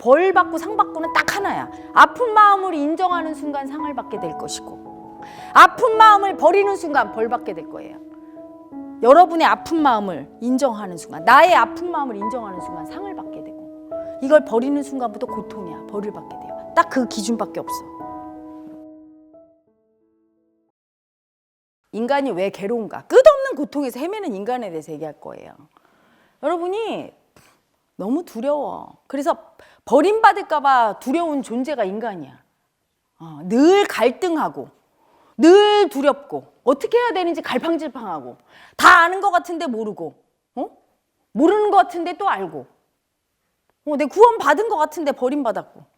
벌 받고 상 받고는 딱 하나야. 아픈 마음을 인정하는 순간 상을 받게 될 것이고, 아픈 마음을 버리는 순간 벌 받게 될 거예요. 여러분의 아픈 마음을 인정하는 순간, 나의 아픈 마음을 인정하는 순간 상을 받게 되고, 이걸 버리는 순간부터 고통이야. 벌을 받게 돼요. 딱 그 기준밖에 없어. 인간이 왜 괴로운가? 끝없는 고통에서 헤매는 인간에 대해서 얘기할 거예요. 여러분이 너무 두려워. 그래서 버림받을까 봐 두려운 존재가 인간이야. 늘 갈등하고, 늘 두렵고, 어떻게 해야 되는지 갈팡질팡하고, 다 아는 것 같은데 모르고, 모르는 것 같은데 또 알고, 내가 구원받은 것 같은데 버림받았고,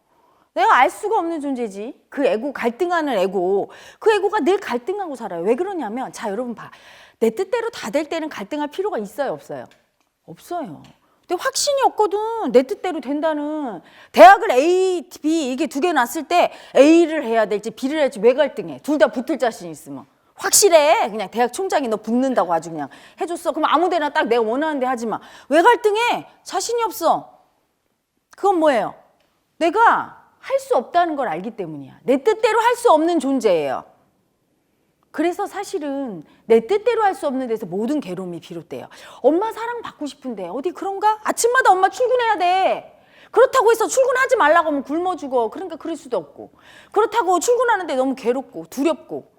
내가 알 수가 없는 존재지. 그 에고, 갈등하는 에고, 그 에고가 늘 갈등하고 살아요. 왜 그러냐면, 자, 여러분 봐. 내 뜻대로 다 될 때는 갈등할 필요가 있어요, 없어요? 없어요. 근데 확신이 없거든. 내 뜻대로 된다는. 대학을 A, B 이게 두 개 놨을 때 A를 해야 될지 B를 해야 될지 왜 갈등해? 둘 다 붙을 자신 있으면. 확실해. 그냥 대학 총장이 너 붙는다고 아주 그냥 해줬어. 그럼 아무 데나 딱 내가 원하는 데 하지 마. 왜 갈등해? 자신이 없어. 그건 뭐예요? 내가 할 수 없다는 걸 알기 때문이야. 내 뜻대로 할 수 없는 존재예요. 그래서 사실은 내 뜻대로 할 수 없는 데서 모든 괴로움이 비롯돼요. 엄마 사랑 받고 싶은데 어디 그런가? 아침마다 엄마 출근해야 돼. 그렇다고 해서 출근하지 말라고 하면 굶어 죽어. 그러니까 그럴 수도 없고. 그렇다고 출근하는데 너무 괴롭고 두렵고.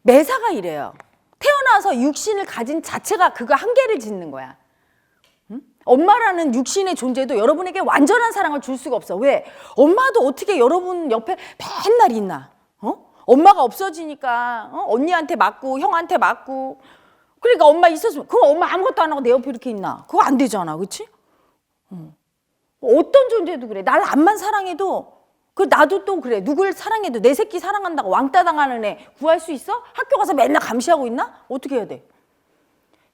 매사가 이래요. 태어나서 육신을 가진 자체가 그거 한계를 짓는 거야. 엄마라는 육신의 존재도 여러분에게 완전한 사랑을 줄 수가 없어. 왜? 엄마도 어떻게 여러분 옆에 맨날 있나? 엄마가 없어지니까 언니한테 맞고 형한테 맞고, 그러니까 엄마 있었으면, 그거 엄마 아무것도 안 하고 내 옆에 이렇게 있나? 그거 안 되잖아. 그렇지? 어떤 존재도 그래. 날 암만 사랑해도, 나도 또 그래. 누굴 사랑해도 내 새끼 사랑한다고 왕따 당하는 애 구할 수 있어? 학교 가서 맨날 감시하고 있나? 어떻게 해야 돼?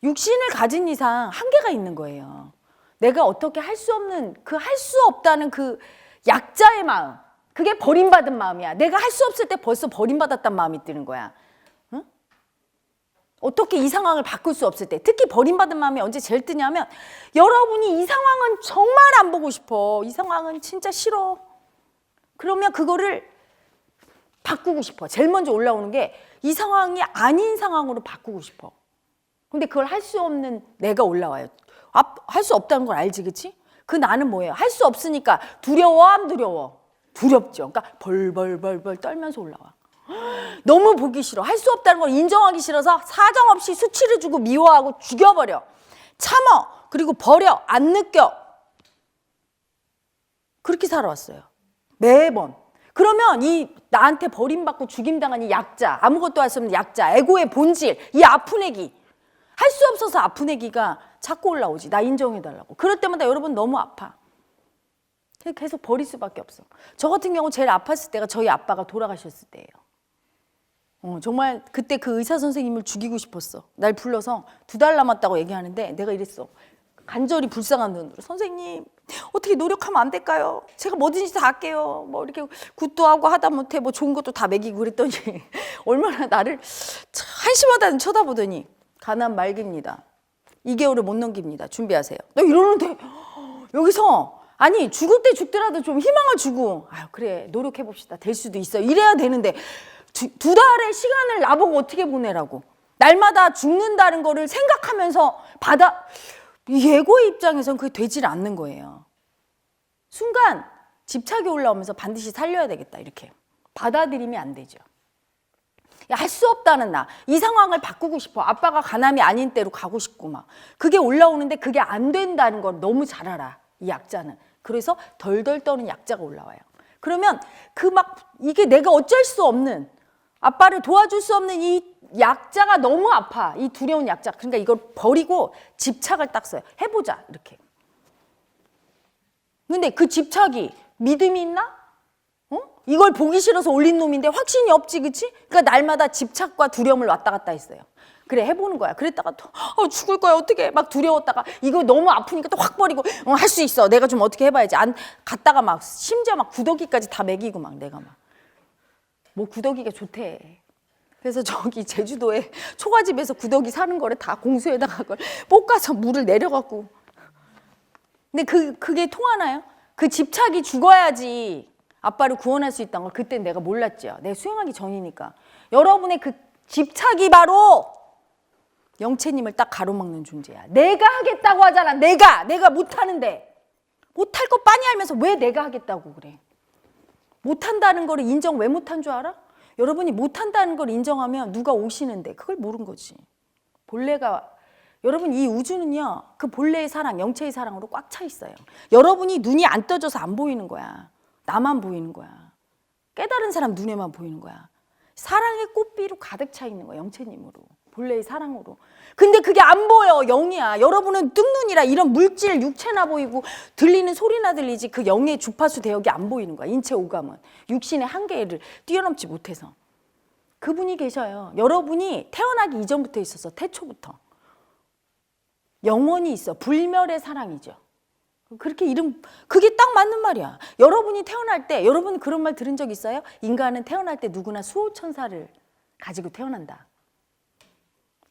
육신을 가진 이상 한계가 있는 거예요. 내가 어떻게 할 수 없는, 그 할 수 없다는 그 약자의 마음, 그게 버림받은 마음이야. 내가 할 수 없을 때 벌써 버림받았단 마음이 드는 거야. 응? 어떻게 이 상황을 바꿀 수 없을 때, 특히 버림받은 마음이 언제 제일 뜨냐면, 여러분이 이 상황은 정말 안 보고 싶어. 이 상황은 진짜 싫어. 그러면 그거를 바꾸고 싶어. 제일 먼저 올라오는 게 이 상황이 아닌 상황으로 바꾸고 싶어. 근데 그걸 할 수 없는 내가 올라와요. 할 수 없다는 걸 알지, 그치? 그 나는 뭐예요? 할 수 없으니까 두려워, 안 두려워? 두렵죠. 그러니까 벌벌벌벌 떨면서 올라와. 너무 보기 싫어. 할 수 없다는 걸 인정하기 싫어서 사정없이 수치를 주고 미워하고 죽여버려. 참어. 그리고 버려. 안 느껴. 그렇게 살아왔어요. 매번. 그러면 이 나한테 버림받고 죽임당한 이 약자, 아무것도 할 수 없는 약자, 에고의 본질, 이 아픈 애기, 할 수 없어서 아픈 애기가 자꾸 올라오지. 나 인정해달라고. 그럴 때마다 여러분 너무 아파. 계속 버릴 수밖에 없어. 저 같은 경우 제일 아팠을 때가 저희 아빠가 돌아가셨을 때예요. 정말 그때 그 의사 선생님을 죽이고 싶었어. 날 불러서 2달 남았다고 얘기하는데 내가 이랬어. 간절히 불쌍한 눈으로, 선생님 어떻게 노력하면 안 될까요? 제가 뭐든지 다 할게요. 뭐 이렇게 굿도 하고 하다 못해 뭐 좋은 것도 다 먹이고 그랬더니 얼마나 나를 한심하다는 쳐다보더니, 가난 말기입니다. 2개월을 못 넘깁니다. 준비하세요. 너 이러는데 여기서 아니 죽을 때 죽더라도 좀 희망을 주고, 아유 그래 노력해봅시다. 될 수도 있어. 이래야 되는데 2달의 시간을 나보고 어떻게 보내라고. 날마다 죽는다는 거를 생각하면서 예고의 입장에선 그게 되질 않는 거예요. 순간 집착이 올라오면서 반드시 살려야 되겠다 이렇게 받아들이면 안 되죠. 할 수 없다는 나, 이 상황을 바꾸고 싶어. 아빠가 가남이 아닌 때로 가고 싶고 막 그게 올라오는데 그게 안 된다는 걸 너무 잘 알아, 이 약자는. 그래서 덜덜 떠는 약자가 올라와요. 그러면 이게 내가 어쩔 수 없는, 아빠를 도와줄 수 없는 이 약자가 너무 아파. 이 두려운 약자. 그러니까 이걸 버리고 집착을 딱 써요. 해보자 이렇게. 근데 그 집착이 믿음이 있나? 이걸 보기 싫어서 올린 놈인데 확신이 없지, 그치? 그러니까 날마다 집착과 두려움을 왔다 갔다 했어요. 그래, 해보는 거야. 그랬다가 또 죽을 거야 어떻게 막 두려웠다가 이거 너무 아프니까 또 확 버리고 할 수 있어. 내가 좀 어떻게 해봐야지. 안 갔다가 막 심지어 막 구더기까지 다 먹이고 막 내가 막 뭐 구더기가 좋대. 그래서 저기 제주도에 초가집에서 구더기 사는 거를 다 공수에다가 그걸 볶아서 물을 내려갖고. 근데 그게 통하나요? 그 집착이 죽어야지 아빠를 구원할 수 있다는 걸 그때 내가 몰랐죠. 내가 수용하기 전이니까. 여러분의 그 집착이 바로 영채님을 딱 가로막는 존재야. 내가 하겠다고 하잖아. 내가 못하는데. 못할 거 빤히 알면서 왜 내가 하겠다고 그래. 못한다는 거를 인정 왜 못한 줄 알아? 여러분이 못한다는 걸 인정하면 누가 오시는데 그걸 모른 거지. 본래가 여러분 이 우주는요. 그 본래의 사랑, 영체의 사랑으로 꽉 차 있어요. 여러분이 눈이 안 떠져서 안 보이는 거야. 나만 보이는 거야. 깨달은 사람 눈에만 보이는 거야. 사랑의 꽃비로 가득 차 있는 거야. 영체님으로. 본래의 사랑으로. 근데 그게 안 보여. 영이야. 여러분은 뜬눈이라 이런 물질 육체나 보이고 들리는 소리나 들리지 그 영의 주파수 대역이 안 보이는 거야. 인체 오감은. 육신의 한계를 뛰어넘지 못해서. 그분이 계셔요. 여러분이 태어나기 이전부터 있었어. 태초부터. 영원히 있어. 불멸의 사랑이죠. 그렇게 그게 딱 맞는 말이야. 여러분이 태어날 때, 여러분 그런 말 들은 적 있어요? 인간은 태어날 때 누구나 수호천사를 가지고 태어난다.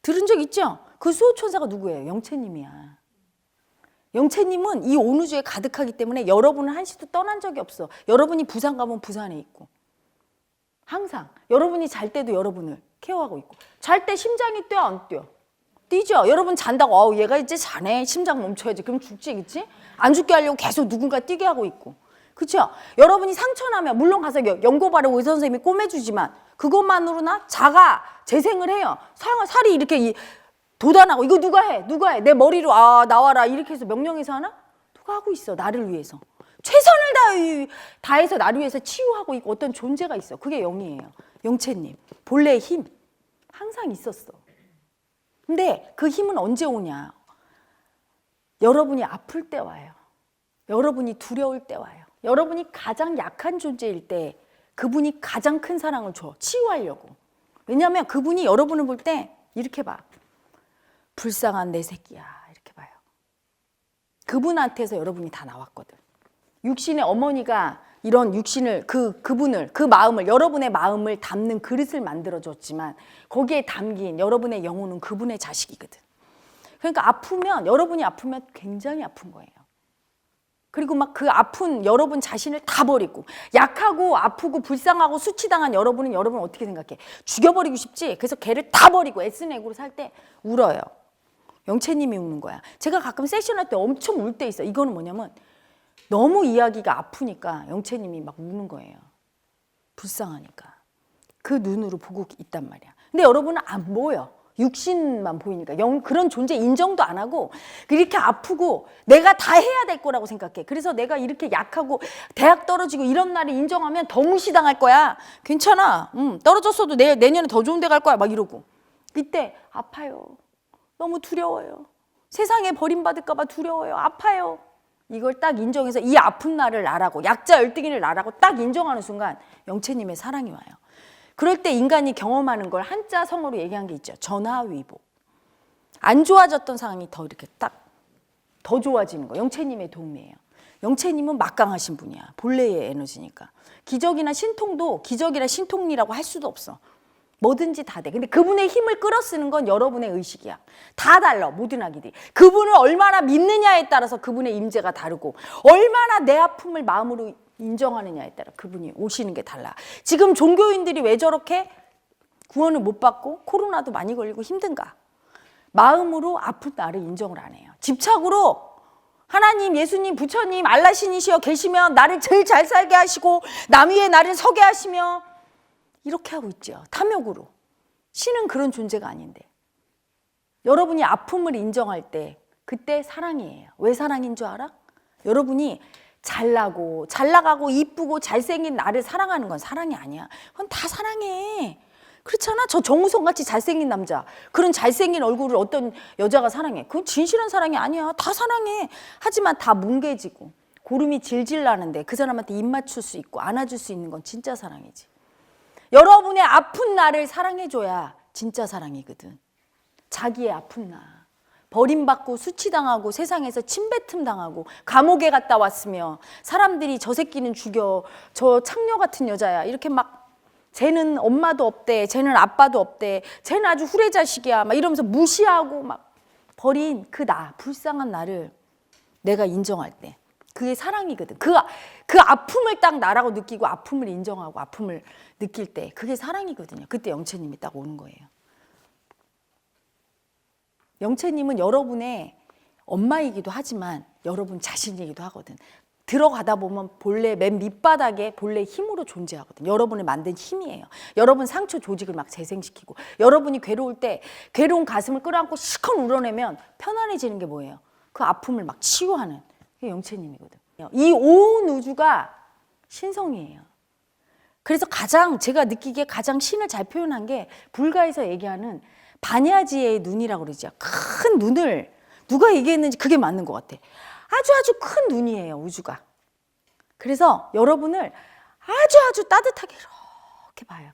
들은 적 있죠? 그 수호천사가 누구예요? 영채님이야. 영채님은 이 온 우주에 가득하기 때문에 여러분은 한시도 떠난 적이 없어. 여러분이 부산 가면 부산에 있고. 항상 여러분이 잘 때도 여러분을 케어하고 있고. 잘 때 심장이 뛰어 안 뛰어? 뛰죠. 여러분 잔다고 얘가 이제 자네 심장 멈춰야지. 그럼 죽지 그치? 안 죽게 하려고 계속 누군가 뛰게 하고 있고. 그렇죠? 여러분이 상처나면 물론 가서 연고 바르고 의사 선생님이 꼬매주지만 그것만으로나 자가 재생을 해요. 살이 이렇게 돋아나고 이거 누가 해? 내 머리로 나와라 이렇게 해서 명령해서 하나? 누가 하고 있어. 나를 위해서. 최선을 다해서 나를 위해서 치유하고 있고 어떤 존재가 있어. 그게 영이에요. 영채님. 본래의 힘. 항상 있었어. 근데 그 힘은 언제 오냐? 여러분이 아플 때 와요. 여러분이 두려울 때 와요. 여러분이 가장 약한 존재일 때 그분이 가장 큰 사랑을 줘. 치유하려고. 왜냐하면 그분이 여러분을 볼 때 이렇게 봐. 불쌍한 내 새끼야. 이렇게 봐요. 그분한테서 여러분이 다 나왔거든. 육신의 어머니가 이런 육신을 그분을 그 마음을 여러분의 마음을 담는 그릇을 만들어줬지만 거기에 담긴 여러분의 영혼은 그분의 자식이거든. 그러니까 여러분이 아프면 굉장히 아픈 거예요. 그리고 막 그 아픈 여러분 자신을 다 버리고 약하고 아프고 불쌍하고 수치당한 여러분은 어떻게 생각해? 죽여버리고 싶지? 그래서 걔를 다 버리고 애쓴 애고로 살 때 울어요. 영채님이 우는 거야. 제가 가끔 세션할 때 엄청 울 때 있어. 이거는 뭐냐면 너무 이야기가 아프니까 영채님이 막 우는 거예요. 불쌍하니까. 그 눈으로 보고 있단 말이야. 근데 여러분은 안 보여. 육신만 보이니까 그런 존재 인정도 안 하고 이렇게 아프고 내가 다 해야 될 거라고 생각해. 그래서 내가 이렇게 약하고 대학 떨어지고 이런 날을 인정하면 더 무시당할 거야. 괜찮아. 떨어졌어도 내년에 더 좋은 데 갈 거야. 막 이러고. 이때 아파요. 너무 두려워요. 세상에 버림받을까 봐 두려워요. 아파요. 이걸 딱 인정해서 이 아픈 날을 나라고 약자 열등이를 나라고 딱 인정하는 순간 영채님의 사랑이 와요. 그럴 때 인간이 경험하는 걸 한자 성어로 얘기한 게 있죠. 전화위복. 안 좋아졌던 상황이 더 이렇게 딱 더 좋아지는 거. 영채님의 도움이에요. 영채님은 막강하신 분이야. 본래의 에너지니까. 기적이나 신통도 기적이나 신통이라고 할 수도 없어. 뭐든지 다 돼. 근데 그분의 힘을 끌어쓰는 건 여러분의 의식이야. 다 달라. 모든 아기들이. 그분을 얼마나 믿느냐에 따라서 그분의 임재가 다르고 얼마나 내 아픔을 마음으로 인정하느냐에 따라 그분이 오시는 게 달라. 지금 종교인들이 왜 저렇게 구원을 못 받고 코로나도 많이 걸리고 힘든가? 마음으로 아픈 나를 인정을 안 해요. 집착으로 하나님, 예수님, 부처님, 알라신이시여 계시면 나를 제일 잘 살게 하시고 남 위에 나를 서게 하시며 이렇게 하고 있죠. 탐욕으로. 신은 그런 존재가 아닌데. 여러분이 아픔을 인정할 때 그때 사랑이에요. 왜 사랑인 줄 알아? 여러분이 잘나고 잘 나가고 이쁘고 잘생긴 나를 사랑하는 건 사랑이 아니야. 그건 다 사랑해. 그렇잖아. 저 정우성같이 잘생긴 남자, 그런 잘생긴 얼굴을 어떤 여자가 사랑해? 그건 진실한 사랑이 아니야. 다 사랑해. 하지만 다 뭉개지고 고름이 질질 나는데 그 사람한테 입 맞출 수 있고 안아줄 수 있는 건 진짜 사랑이지. 여러분의 아픈 나를 사랑해줘야 진짜 사랑이거든. 자기의 아픈 나. 버림받고 수치당하고 세상에서 침뱉음 당하고 감옥에 갔다 왔으며 사람들이 저 새끼는 죽여, 저 창녀 같은 여자야, 이렇게 막 쟤는 엄마도 없대, 쟤는 아빠도 없대, 쟤는 아주 후레자식이야 막 이러면서 무시하고 막 버린 그 나, 불쌍한 나를 내가 인정할 때 그게 사랑이거든. 그 아픔을 딱 나라고 느끼고 아픔을 인정하고 아픔을 느낄 때 그게 사랑이거든요. 그때 영채님이 딱 오는 거예요. 영채님은 여러분의 엄마이기도 하지만 여러분 자신이기도 하거든. 들어가다 보면 본래 맨 밑바닥에 본래 힘으로 존재하거든. 여러분을 만든 힘이에요. 여러분 상처 조직을 막 재생시키고, 여러분이 괴로울 때 괴로운 가슴을 끌어안고 시컷 울어내면 편안해지는 게 뭐예요? 그 아픔을 막 치유하는 그게 영채님이거든. 이 온 우주가 신성이에요. 그래서 가장 제가 느끼기에 가장 신을 잘 표현한 게 불가에서 얘기하는 반야지의 눈이라고 그러죠. 큰 눈을 누가 얘기했는지 그게 맞는 것 같아. 아주 큰 눈이에요, 우주가. 그래서 여러분을 아주 따뜻하게 이렇게 봐요.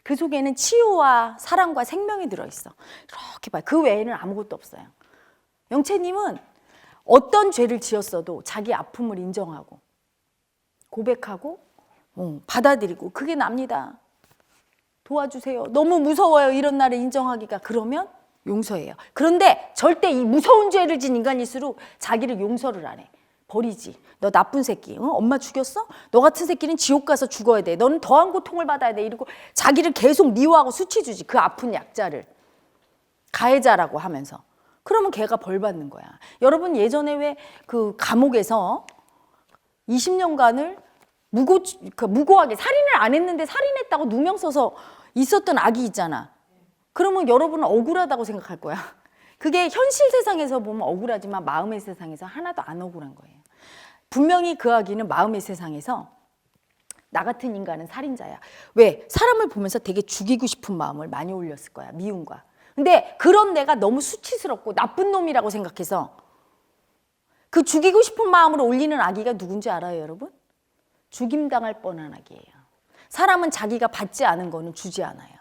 그 속에는 치유와 사랑과 생명이 들어있어. 이렇게 봐요. 그 외에는 아무것도 없어요. 영채님은 어떤 죄를 지었어도 자기 아픔을 인정하고 고백하고 받아들이고 그게 납니다. 도와주세요. 너무 무서워요. 이런 나를 인정하기가. 그러면 용서해요. 그런데 절대 이 무서운 죄를 진 인간일수록 자기를 용서를 안 해. 버리지. 너 나쁜 새끼. 엄마 죽였어? 너 같은 새끼는 지옥 가서 죽어야 돼. 너는 더한 고통을 받아야 돼. 이러고 자기를 계속 미워하고 수치주지. 그 아픈 약자를. 가해자라고 하면서. 그러면 걔가 벌 받는 거야. 여러분 예전에 왜 그 감옥에서 20년간을 무고하게 살인을 안 했는데 살인했다고 누명 써서 있었던 아기 있잖아. 그러면 여러분은 억울하다고 생각할 거야. 그게 현실 세상에서 보면 억울하지만 마음의 세상에서 하나도 안 억울한 거예요. 분명히 그 아기는 마음의 세상에서 나 같은 인간은 살인자야. 왜? 사람을 보면서 되게 죽이고 싶은 마음을 많이 올렸을 거야. 미움과. 근데 그런 내가 너무 수치스럽고 나쁜 놈이라고 생각해서 그 죽이고 싶은 마음으로 올리는 아기가 누군지 알아요, 여러분? 죽임당할 뻔한 아기예요. 사람은 자기가 받지 않은 거는 주지 않아요.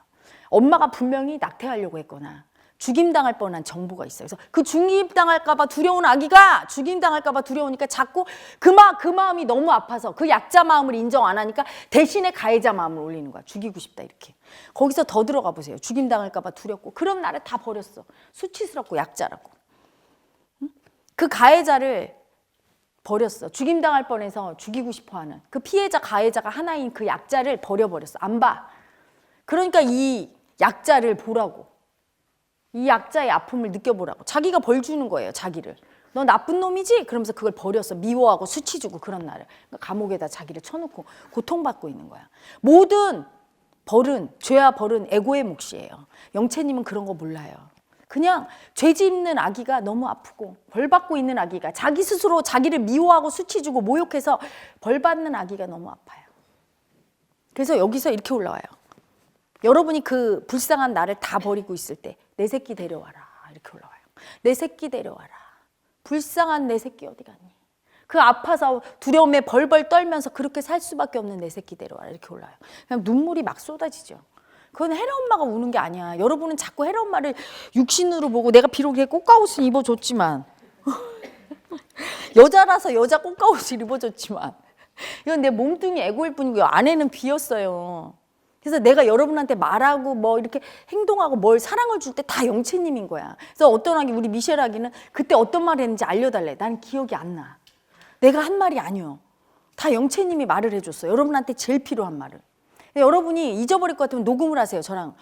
엄마가 분명히 낙태하려고 했거나 죽임당할 뻔한 정보가 있어요. 그래서 그 죽임당할까 봐 두려운 아기가 죽임당할까 봐 두려우니까 자꾸 그 마음이 너무 아파서 그 약자 마음을 인정 안 하니까 대신에 가해자 마음을 올리는 거야. 죽이고 싶다 이렇게. 거기서 더 들어가 보세요. 죽임당할까 봐 두렵고 그런 나를 다 버렸어. 수치스럽고 약자라고. 그 가해자를 버렸어. 죽임당할 뻔해서 죽이고 싶어하는 그 피해자 가해자가 하나인 그 약자를 버려버렸어. 안 봐. 그러니까 이 약자를 보라고. 이 약자의 아픔을 느껴보라고. 자기가 벌 주는 거예요. 자기를. 너 나쁜 놈이지? 그러면서 그걸 버렸어. 미워하고 수치 주고 그런 나를. 그러니까 감옥에다 자기를 쳐놓고 고통받고 있는 거야. 모든 벌은, 죄와 벌은 에고의 몫이에요. 영채님은 그런 거 몰라요. 그냥 죄 짓는 아기가 너무 아프고 벌 받고 있는 아기가 자기 스스로 자기를 미워하고 수치 주고 모욕해서 벌 받는 아기가 너무 아파요. 그래서 여기서 이렇게 올라와요. 여러분이 그 불쌍한 나를 다 버리고 있을 때 내 새끼 데려와라 이렇게 올라와요. 내 새끼 데려와라. 불쌍한 내 새끼 어디 갔니? 그 아파서 두려움에 벌벌 떨면서 그렇게 살 수밖에 없는 내 새끼 데려와라 이렇게 올라와요. 그냥 눈물이 막 쏟아지죠. 그건 혜라 엄마가 우는 게 아니야. 여러분은 자꾸 혜라 엄마를 육신으로 보고 내가 비록 꽃가옷을 입어줬지만 여자라서 여자 꽃가옷을 입어줬지만 이건 내 몸뚱이 에고일 뿐이고요. 안에는 비었어요. 그래서 내가 여러분한테 말하고 뭐 이렇게 행동하고 뭘 사랑을 줄 때 다 영채님인 거야. 그래서 어떤 아기, 우리 미셸 아기는 그때 어떤 말 했는지 알려달래. 난 기억이 안 나. 내가 한 말이 아니요. 다 영채님이 말을 해줬어. 여러분한테 제일 필요한 말을. 여러분이 잊어버릴 것 같으면 녹음을 하세요. 저랑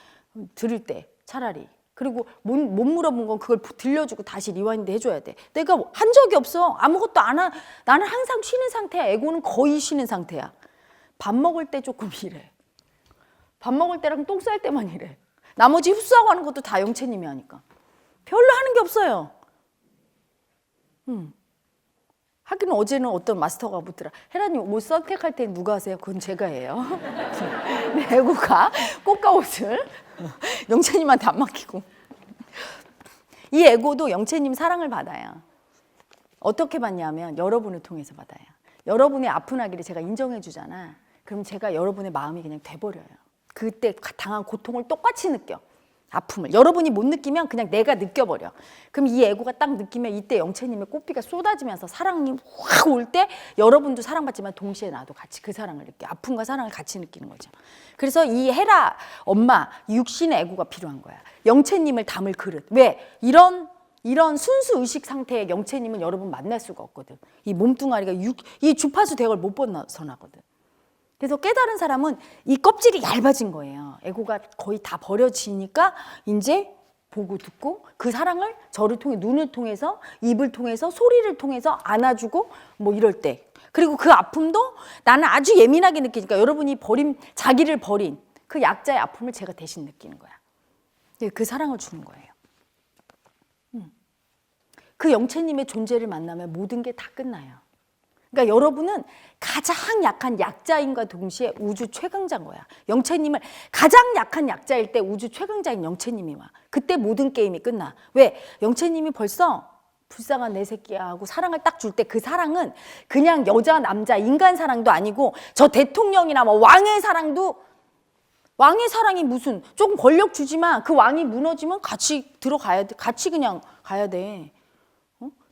들을 때 차라리. 그리고 못 물어본 건 그걸 들려주고 다시 리와인드 해줘야 돼. 내가 한 적이 없어. 아무것도 안 하. 나는 항상 쉬는 상태야. 에고는 거의 쉬는 상태야. 밥 먹을 때 조금 이래. 밥 먹을 때랑 똥 쌀 때만 이래. 나머지 흡수하고 하는 것도 다 영채님이 하니까. 별로 하는 게 없어요. 하긴 어제는 어떤 마스터가 묻더라. 혜라님 옷 선택할 때 누가 하세요? 그건 제가 해요. 에고가 꽃가옷을 영채님한테 안 맡기고. 이 에고도 영채님 사랑을 받아요. 어떻게 받냐면 여러분을 통해서 받아요. 여러분의 아픈 아기를 제가 인정해 주잖아. 그럼 제가 여러분의 마음이 그냥 돼버려요. 그때 당한 고통을 똑같이 느껴. 아픔을. 여러분이 못 느끼면 그냥 내가 느껴버려. 그럼 이 에고가 딱 느끼면 이때 영채님의 꽃피가 쏟아지면서 사랑이 확 올 때 여러분도 사랑받지만 동시에 나도 같이 그 사랑을 느껴. 아픔과 사랑을 같이 느끼는 거죠. 그래서 이 헤라 엄마 육신의 에고가 필요한 거야. 영채님을 담을 그릇. 왜? 이런 이런 순수 의식 상태의 영채님은 여러분 만날 수가 없거든. 이 몸뚱아리가 이 주파수 대역을 못 벗어나거든. 그래서 깨달은 사람은 이 껍질이 얇아진 거예요. 에고가 거의 다 버려지니까 이제 보고 듣고 그 사랑을 저를 통해 눈을 통해서 입을 통해서 소리를 통해서 안아주고 뭐 이럴 때, 그리고 그 아픔도 나는 아주 예민하게 느끼니까 여러분이 자기를 버린 그 약자의 아픔을 제가 대신 느끼는 거야. 그 사랑을 주는 거예요. 그 영채님의 존재를 만나면 모든 게 다 끝나요. 그러니까 여러분은 가장 약한 약자인과 동시에 우주 최강자인 거야. 영채님을 가장 약한 약자일 때 우주 최강자인 영채님이 와. 그때 모든 게임이 끝나. 왜? 영채님이 벌써 불쌍한 내 새끼야 하고 사랑을 딱 줄 때 그 사랑은 그냥 여자, 남자, 인간 사랑도 아니고 저 대통령이나 뭐 왕의 사랑도, 왕의 사랑이 무슨, 조금 권력 주지만 그 왕이 무너지면 같이 들어가야 돼. 같이 그냥 가야 돼.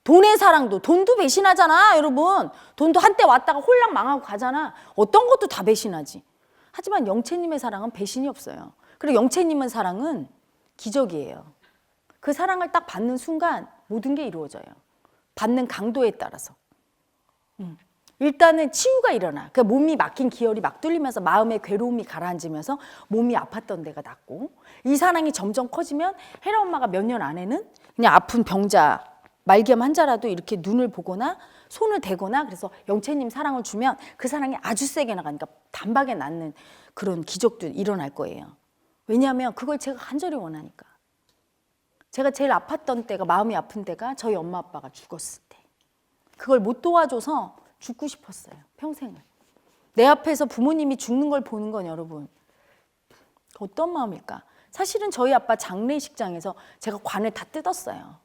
돈의 사랑도, 돈도 배신하잖아, 여러분. 돈도 한때 왔다가 홀랑 망하고 가잖아. 어떤 것도 다 배신하지. 하지만 영채님의 사랑은 배신이 없어요. 그리고 영채님의 사랑은 기적이에요. 그 사랑을 딱 받는 순간 모든 게 이루어져요. 받는 강도에 따라서. 일단은 치유가 일어나. 그 몸이 막힌 기혈이 막 뚫리면서 마음의 괴로움이 가라앉으면서 몸이 아팠던 데가 낫고, 이 사랑이 점점 커지면 혜라 엄마가 몇 년 안에는 그냥 아픈 병자, 말기암 환자라도 이렇게 눈을 보거나 손을 대거나, 그래서 영채님 사랑을 주면 그 사랑이 아주 세게 나가니까 단박에 낫는 그런 기적도 일어날 거예요. 왜냐하면 그걸 제가 간절히 원하니까. 제가 제일 아팠던 때가, 마음이 아픈 때가 저희 엄마 아빠가 죽었을 때. 그걸 못 도와줘서 죽고 싶었어요. 평생을. 내 앞에서 부모님이 죽는 걸 보는 건 여러분 어떤 마음일까? 사실은 저희 아빠 장례식장에서 제가 관을 다 뜯었어요.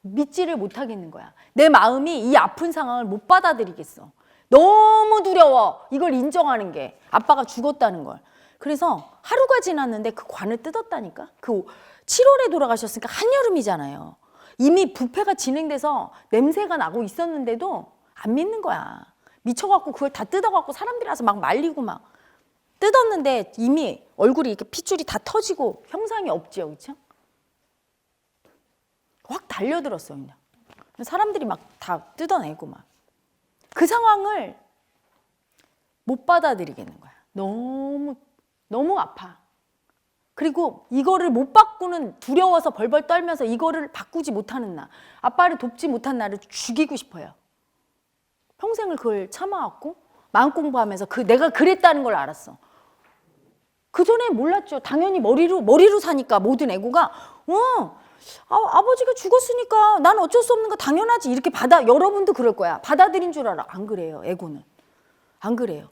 믿지를 못하겠는 거야. 내 마음이 이 아픈 상황을 못 받아들이겠어. 너무 두려워. 이걸 인정하는 게, 아빠가 죽었다는 걸. 그래서 하루가 지났는데 그 관을 뜯었다니까. 그 7월에 돌아가셨으니까 한여름이잖아요. 이미 부패가 진행돼서 냄새가 나고 있었는데도 안 믿는 거야. 미쳐갖고 그걸 다 뜯어갖고 사람들이 와서 막 말리고 막 뜯었는데 이미 얼굴이 이렇게 핏줄이 다 터지고 형상이 없지요, 그렇죠? 확 달려들었어요, 그냥. 사람들이 막 다 뜯어내고 막. 그 상황을 못 받아들이겠는 거야. 너무 아파. 그리고 이거를 못 바꾸는, 두려워서 벌벌 떨면서 이거를 바꾸지 못하는 나, 아빠를 돕지 못한 나를 죽이고 싶어요. 평생을 그걸 참아왔고 마음 공부하면서 내가 그랬다는 걸 알았어. 그 전에 몰랐죠. 당연히 머리로 사니까 모든 애고가 아버지가 죽었으니까 난 어쩔 수 없는 거 당연하지, 이렇게 여러분도 그럴 거야. 받아들인 줄 알아. 안 그래요. 애고는 안 그래요.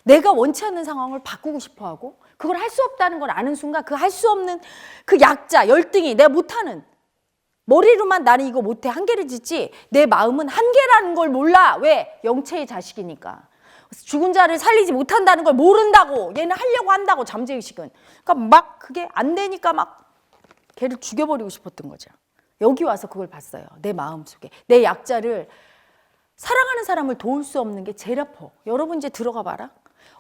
내가 원치 않는 상황을 바꾸고 싶어 하고 그걸 할 수 없다는 걸 아는 순간 그 할 수 없는 그 약자, 열등이, 내가 못하는, 머리로만 나는 이거 못해, 한계를 짓지 내 마음은 한계라는 걸 몰라. 왜? 영체의 자식이니까. 죽은 자를 살리지 못한다는 걸 모른다고. 얘는 하려고 한다고, 잠재의식은. 그러니까 막 그게 안 되니까 막 걔를 죽여버리고 싶었던 거죠. 여기 와서 그걸 봤어요. 내 마음속에. 내 약자를, 사랑하는 사람을 도울 수 없는 게 제일 아파. 여러분 이제 들어가 봐라.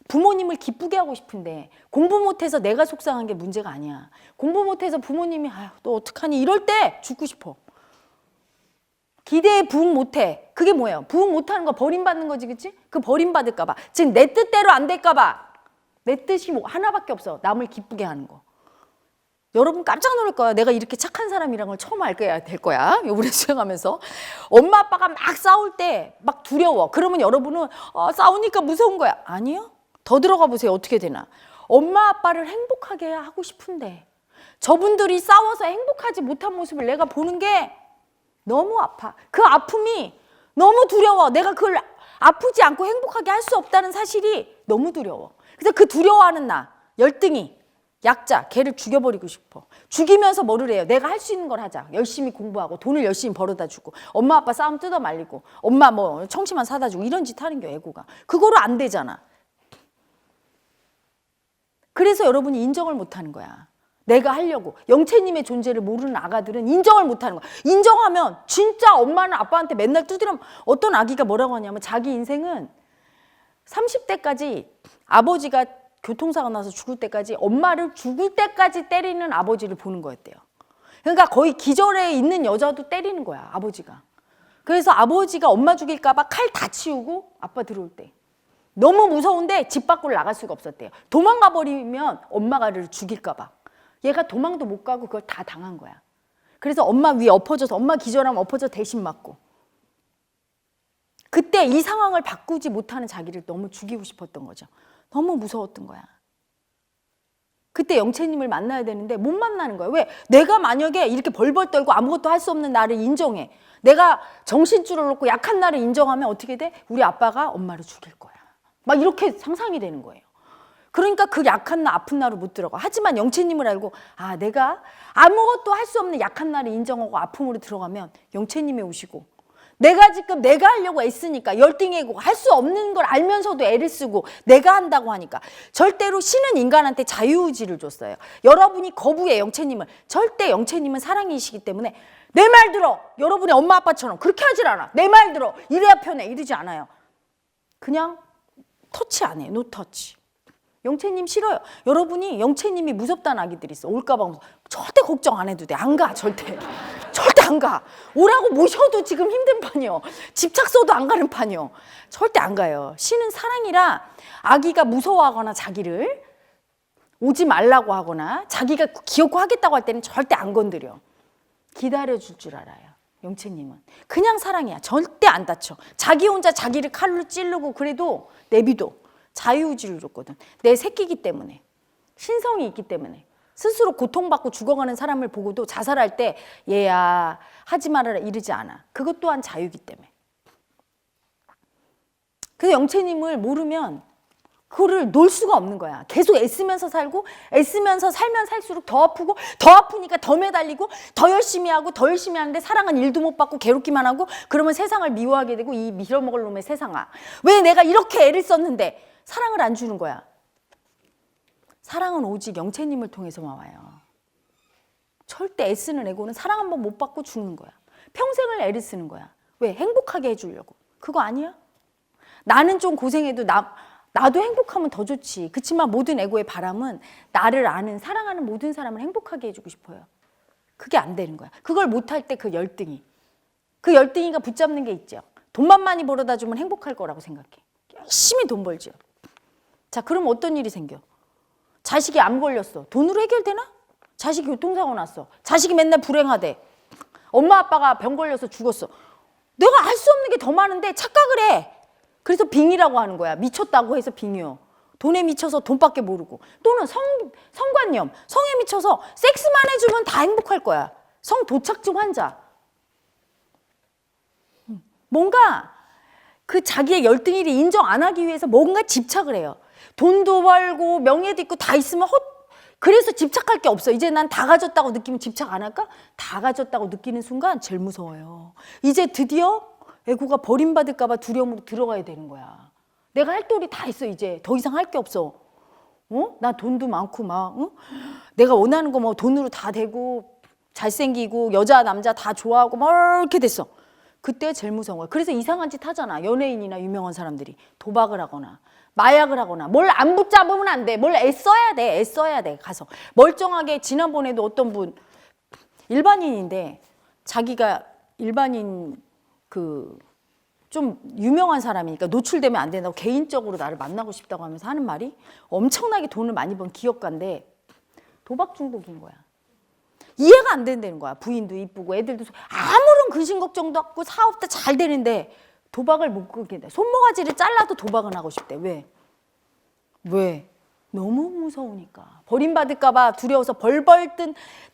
부모님을 기쁘게 하고 싶은데 공부 못해서 내가 속상한 게 문제가 아니야. 공부 못해서 부모님이 너 어떡하니 이럴 때 죽고 싶어. 기대에 부응 못해. 그게 뭐예요? 부응 못하는 거 버림받는 거지, 그치? 그 버림받을까 봐. 지금 내 뜻대로 안 될까 봐. 내 뜻이 하나밖에 없어. 남을 기쁘게 하는 거. 여러분 깜짝 놀랄 거야. 내가 이렇게 착한 사람이란 걸 처음 알게 될 거야. 요번에 수행하면서. 엄마 아빠가 막 싸울 때 막 두려워. 그러면 여러분은 싸우니까 무서운 거야. 아니요. 더 들어가 보세요. 어떻게 되나. 엄마 아빠를 행복하게 하고 싶은데 저분들이 싸워서 행복하지 못한 모습을 내가 보는 게 너무 아파. 그 아픔이 너무 두려워. 내가 그걸 아프지 않고 행복하게 할 수 없다는 사실이 너무 두려워. 그래서 그 두려워하는 나, 열등이, 약자, 걔를 죽여버리고 싶어. 죽이면서 뭐를 해요? 내가 할 수 있는 걸 하자. 열심히 공부하고 돈을 열심히 벌어다 주고 엄마 아빠 싸움 뜯어 말리고 엄마 뭐 청심환 사다 주고 이런 짓 하는 게 애고가. 그거로 안 되잖아. 그래서 여러분이 인정을 못 하는 거야. 내가 하려고. 영채님의 존재를 모르는 아가들은 인정을 못 하는 거야. 인정하면 진짜 엄마는 아빠한테 맨날 두드리면, 어떤 아기가 뭐라고 하냐면 자기 인생은 30대까지 아버지가 교통사고 나서 죽을 때까지, 엄마를 죽을 때까지 때리는 아버지를 보는 거였대요. 그러니까 거의 기절해 있는 여자도 때리는 거야, 아버지가. 그래서 아버지가 엄마 죽일까 봐 칼 다 치우고 아빠 들어올 때. 너무 무서운데 집 밖으로 나갈 수가 없었대요. 도망가 버리면 엄마가를 죽일까 봐. 얘가 도망도 못 가고 그걸 다 당한 거야. 그래서 엄마 위에 엎어져서 엄마 기절하면 엎어져 대신 맞고. 그때 이 상황을 바꾸지 못하는 자기를 너무 죽이고 싶었던 거죠. 너무 무서웠던 거야. 그때 영채님을 만나야 되는데 못 만나는 거야. 왜? 내가 만약에 이렇게 벌벌 떨고 아무것도 할 수 없는 나를 인정해. 내가 정신줄을 놓고 약한 나를 인정하면 어떻게 돼? 우리 아빠가 엄마를 죽일 거야. 막 이렇게 상상이 되는 거예요. 그러니까 그 약한 나, 아픈 나로 못 들어가. 하지만 영채님을 알고 아, 내가 아무것도 할 수 없는 약한 나를 인정하고 아픔으로 들어가면 영채님이 오시고 내가 지금 내가 하려고 애쓰니까 열등이고 할 수 없는 걸 알면서도 애를 쓰고 내가 한다고 하니까 절대로 신은 인간한테 자유의지를 줬어요. 여러분이 거부해 영채님을. 절대 영채님은 사랑이시기 때문에 내 말 들어. 여러분의 엄마 아빠처럼 그렇게 하질 않아. 내 말 들어. 이래야 편해. 이러지 않아요. 그냥 터치 안 해. 노 터치. 영채님 싫어요. 여러분이 영채님이 무섭다는 아기들이 있어. 올까 봐 무서워. 절대 걱정 안 해도 돼. 안 가. 절대. 절대 안 가. 오라고 모셔도 지금 힘든 판이요. 집착서도 안 가는 판이요. 절대 안 가요. 신은 사랑이라 아기가 무서워하거나 자기를 오지 말라고 하거나 자기가 기어코 하겠다고 할 때는 절대 안 건드려. 기다려줄 줄 알아요. 영채님은. 그냥 사랑이야. 절대 안 다쳐. 자기 혼자 자기를 칼로 찌르고 그래도 내비둬. 자유의지를 줬거든. 내 새끼기 때문에. 신성이 있기 때문에. 스스로 고통받고 죽어가는 사람을 보고도 자살할 때 얘야 하지 말아라 이러지 않아. 그것 또한 자유이기 때문에. 그래서 영채님을 모르면 그거를 놓을 수가 없는 거야. 계속 애쓰면서 살고 애쓰면서 살면 살수록 더 아프고 더 아프니까 더 매달리고 더 열심히 하고 더 열심히 하는데 사랑은 일도 못 받고 괴롭기만 하고 그러면 세상을 미워하게 되고 이 밀어먹을 놈의 세상아. 왜 내가 이렇게 애를 썼는데 사랑을 안 주는 거야. 사랑은 오직 영채님을 통해서만 와요. 절대 애쓰는 애고는 사랑 한 번 못 받고 죽는 거야. 평생을 애를 쓰는 거야. 왜? 행복하게 해주려고. 그거 아니야? 나는 좀 고생해도 나도 행복하면 더 좋지. 그렇지만 모든 애고의 바람은 나를 아는 사랑하는 모든 사람을 행복하게 해주고 싶어요. 그게 안 되는 거야. 그걸 못할 때 그 열등이. 그 열등이가 붙잡는 게 있죠. 돈만 많이 벌어다 주면 행복할 거라고 생각해. 열심히 돈 벌죠. 자, 그럼 어떤 일이 생겨? 자식이 암 걸렸어. 돈으로 해결되나? 자식이 교통사고 났어. 자식이 맨날 불행하대. 엄마 아빠가 병 걸려서 죽었어. 내가 알 수 없는 게 더 많은데 착각을 해. 그래서 빙이라고 하는 거야. 미쳤다고 해서 빙이요. 돈에 미쳐서 돈밖에 모르고. 또는 성관념. 성에 미쳐서 섹스만 해주면 다 행복할 거야. 성 도착증 환자. 뭔가 그 자기의 열등이를 인정 안 하기 위해서 뭔가 집착을 해요. 돈도 벌고 명예도 있고 다 있으면 그래서 집착할 게 없어. 이제 난 다 가졌다고 느끼면 집착 안 할까? 다 가졌다고 느끼는 순간 제일 무서워요. 이제 드디어 애고가 버림받을까 봐 두려움으로 들어가야 되는 거야. 내가 할 도리 다 했어. 이제 더 이상 할 게 없어. 나 돈도 많고 막 내가 원하는 거 뭐 돈으로 다 되고 잘생기고 여자 남자 다 좋아하고 막 이렇게 됐어. 그때 제일 무서운 거야. 그래서 이상한 짓 하잖아. 연예인이나 유명한 사람들이 도박을 하거나 마약을 하거나 뭘 안 붙잡으면 안 돼. 뭘 애써야 돼. 애써야 돼. 가서 멀쩡하게. 지난번에도 어떤 분 일반인인데 자기가 일반인 좀 유명한 사람이니까 노출되면 안 된다고 개인적으로 나를 만나고 싶다고 하면서 하는 말이 엄청나게 돈을 많이 번 기업가인데 도박 중독인 거야. 이해가 안 된다는 거야. 부인도 이쁘고 애들도 아무런 근심 걱정도 없고 사업도 잘 되는데 도박을 못 끄게 돼. 손모가지를 잘라도 도박은 하고 싶대. 왜? 너무 무서우니까. 버림받을까 봐 두려워서 벌벌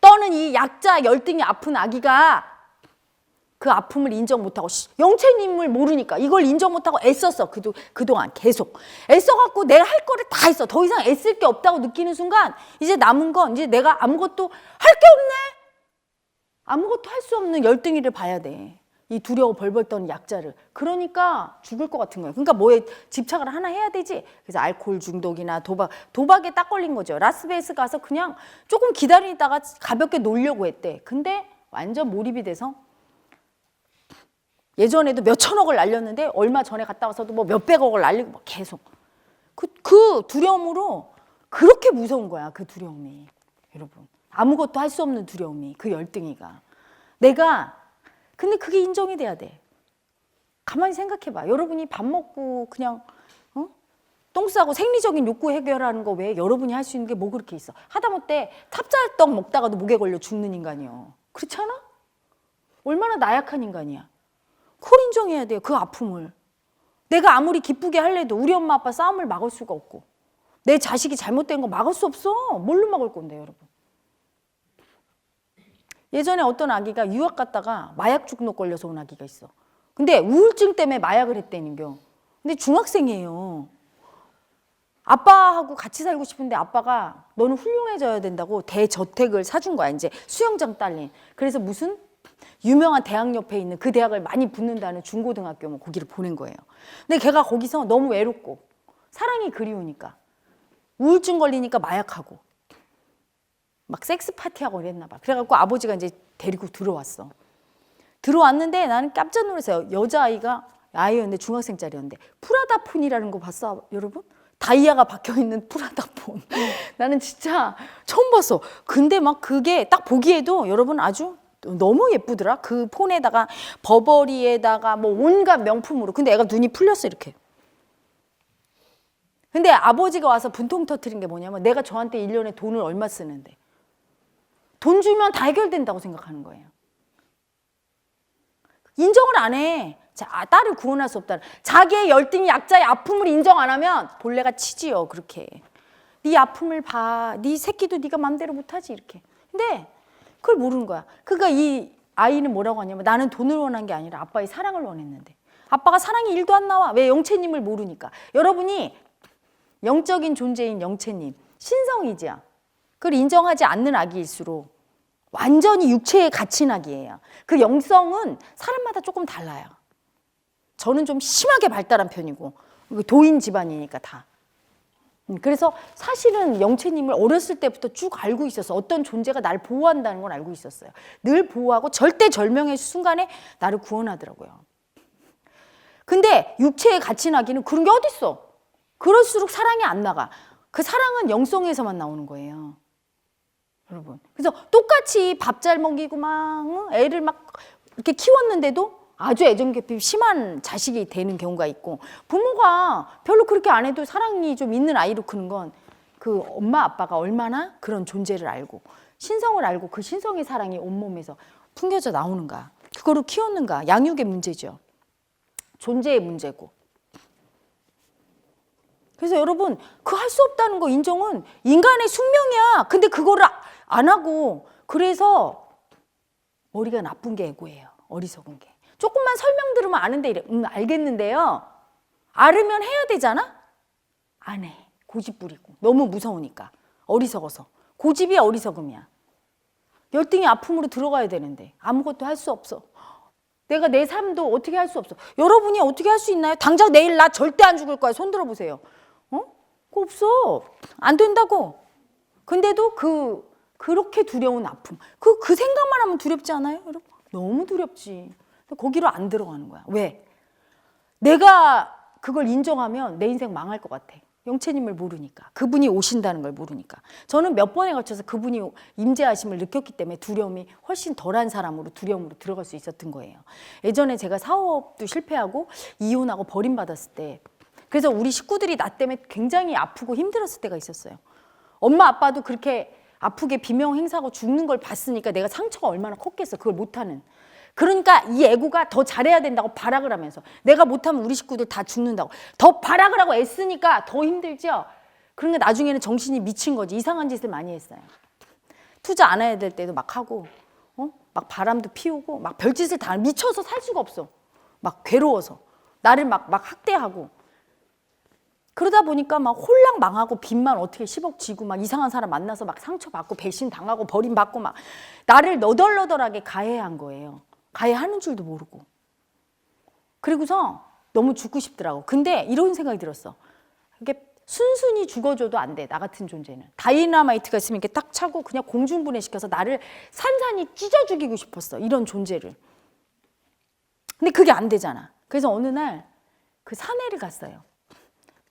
떠는 이 약자 열등이 아픈 아기가 그 아픔을 인정 못하고 영채님을 모르니까 이걸 인정 못하고 애썼어. 그동안 계속 애써갖고 내가 할 거를 다 했어. 더 이상 애쓸 게 없다고 느끼는 순간 이제 남은 건 이제 내가 아무것도 할 게 없네. 아무것도 할 수 없는 열등이를 봐야 돼. 이 두려워 벌벌 떠는 약자를. 그러니까 죽을 것 같은 거예요. 그러니까 뭐에 집착을 하나 해야 되지. 그래서 알코올 중독이나 도박에 딱 걸린 거죠. 라스베이스 가서 그냥 조금 기다리다가 가볍게 놀려고 했대. 근데 완전 몰입이 돼서 예전에도 몇 천억을 날렸는데 얼마 전에 갔다 와서도 뭐 몇백억을 날리고 막 계속 그 두려움으로 그렇게 무서운 거야. 그 두려움이. 여러분 아무것도 할 수 없는 두려움이, 그 열등이가. 근데 그게 인정이 돼야 돼. 가만히 생각해봐. 여러분이 밥 먹고 그냥 똥 싸고 생리적인 욕구 해결하는 거 외에 여러분이 할 수 있는 게 뭐 그렇게 있어. 하다못해 찹쌀떡 먹다가도 목에 걸려 죽는 인간이요. 그렇지 않아? 얼마나 나약한 인간이야. 그걸 인정해야 돼요. 그 아픔을. 내가 아무리 기쁘게 할래도 우리 엄마 아빠 싸움을 막을 수가 없고, 내 자식이 잘못된 거 막을 수 없어. 뭘로 막을 건데, 여러분. 예전에 어떤 아기가 유학 갔다가 마약 중독 걸려서 온 아기가 있어. 근데 우울증 때문에 마약을 했다는겨. 근데 중학생이에요. 아빠하고 같이 살고 싶은데 아빠가 너는 훌륭해져야 된다고 대저택을 사준 거야. 이제 수영장 딸린. 그래서 무슨 유명한 대학 옆에 있는 그 대학을 많이 붙는다는 중고등학교 뭐 거기를 보낸 거예요. 근데 걔가 거기서 너무 외롭고 사랑이 그리우니까 우울증 걸리니까 마약하고 막 섹스 파티하고 그랬나 봐. 그래갖고 아버지가 이제 데리고 들어왔어. 들어왔는데 나는 깜짝 놀랐어요. 여자아이가 아이였는데 중학생짜리였는데 프라다폰이라는 거 봤어 여러분? 다이아가 박혀있는 프라다폰. 나는 진짜 처음 봤어. 근데 막 그게 딱 보기에도 여러분 아주 너무 예쁘더라. 그 폰에다가 버버리에다가 뭐 온갖 명품으로. 근데 애가 눈이 풀렸어 이렇게. 근데 아버지가 와서 분통 터트린 게 뭐냐면 내가 저한테 1년에 돈을 얼마 쓰는데 돈 주면 다 해결된다고 생각하는 거예요. 인정을 안 해. 딸을 구원할 수 없다. 자기의 열등이 약자의 아픔을 인정 안 하면 본래가 치지요. 그렇게. 네 아픔을 봐. 네 새끼도 네가 맘대로 못하지 이렇게. 근데 그걸 모르는 거야. 그러니까 이 아이는 뭐라고 하냐면 나는 돈을 원한 게 아니라 아빠의 사랑을 원했는데 아빠가 사랑이 1도 안 나와. 왜? 영채님을 모르니까. 여러분이 영적인 존재인 영채님, 신성이지야. 그걸 인정하지 않는 아기일수록 완전히 육체에 갇힌 아기예요. 그 영성은 사람마다 조금 달라요. 저는 좀 심하게 발달한 편이고 도인 집안이니까 다. 그래서 사실은 영채님을 어렸을 때부터 쭉 알고 있었어. 어떤 존재가 나를 보호한다는 걸 알고 있었어요. 늘 보호하고 절대절명의 순간에 나를 구원하더라고요. 근데 육체에 갇힌 아기는 그런 게 어딨어. 그럴수록 사랑이 안 나가. 그 사랑은 영성에서만 나오는 거예요. 여러분. 그래서 똑같이 밥 잘 먹이고 막 애를 막 이렇게 키웠는데도 아주 애정 결핍이 심한 자식이 되는 경우가 있고 부모가 별로 그렇게 안 해도 사랑이 좀 있는 아이로 크는 건 그 엄마 아빠가 얼마나 그런 존재를 알고 신성을 알고 그 신성의 사랑이 온몸에서 풍겨져 나오는가 그거를 키웠는가 양육의 문제죠. 존재의 문제고. 그래서 여러분 그 할 수 없다는 거 인정은 인간의 숙명이야. 근데 그거를 안 하고 그래서 머리가 나쁜 게 애고예요. 어리석은 게. 조금만 설명 들으면 아는데 이래. 알겠는데요. 알으면 해야 되잖아? 안 해. 고집 부리고. 너무 무서우니까. 어리석어서. 고집이 어리석음이야. 열등이 아픔으로 들어가야 되는데 아무것도 할 수 없어. 내가 내 삶도 어떻게 할 수 없어. 여러분이 어떻게 할 수 있나요? 당장 내일 나 절대 안 죽을 거야. 손 들어보세요. 그거 없어. 안 된다고. 근데도 그렇게 두려운 아픔. 그 생각만 하면 두렵지 않아요? 여러분? 너무 두렵지. 거기로 안 들어가는 거야. 왜? 내가 그걸 인정하면 내 인생 망할 것 같아. 영채님을 모르니까. 그분이 오신다는 걸 모르니까. 저는 몇 번에 걸쳐서 그분이 임재하심을 느꼈기 때문에 두려움이 훨씬 덜한 사람으로 두려움으로 들어갈 수 있었던 거예요. 예전에 제가 사업도 실패하고 이혼하고 버림받았을 때 그래서 우리 식구들이 나 때문에 굉장히 아프고 힘들었을 때가 있었어요. 엄마 아빠도 그렇게 아프게 비명 행사하고 죽는 걸 봤으니까 내가 상처가 얼마나 컸겠어. 그걸 못하는. 그러니까 이 애구가 더 잘해야 된다고 발악을 하면서 내가 못하면 우리 식구들 다 죽는다고 더 발악을 하고 애쓰니까 더 힘들죠. 그러니까 나중에는 정신이 미친 거지. 이상한 짓을 많이 했어요. 투자 안 해야 될 때도 막 하고 막 바람도 피우고 막 별짓을 다 미쳐서 살 수가 없어. 막 괴로워서 나를 막 학대하고 그러다 보니까 막 홀랑 망하고 빚만 어떻게 10억 지고 막 이상한 사람 만나서 막 상처받고 배신당하고 버림받고 막 나를 너덜너덜하게 가해한 거예요. 가해하는 줄도 모르고. 그리고서 너무 죽고 싶더라고. 근데 이런 생각이 들었어. 이게 순순히 죽어줘도 안 돼. 나 같은 존재는. 다이나마이트가 있으면 이렇게 딱 차고 그냥 공중분해시켜서 나를 산산이 찢어 죽이고 싶었어. 이런 존재를. 근데 그게 안 되잖아. 그래서 어느 날 그 산에를 갔어요.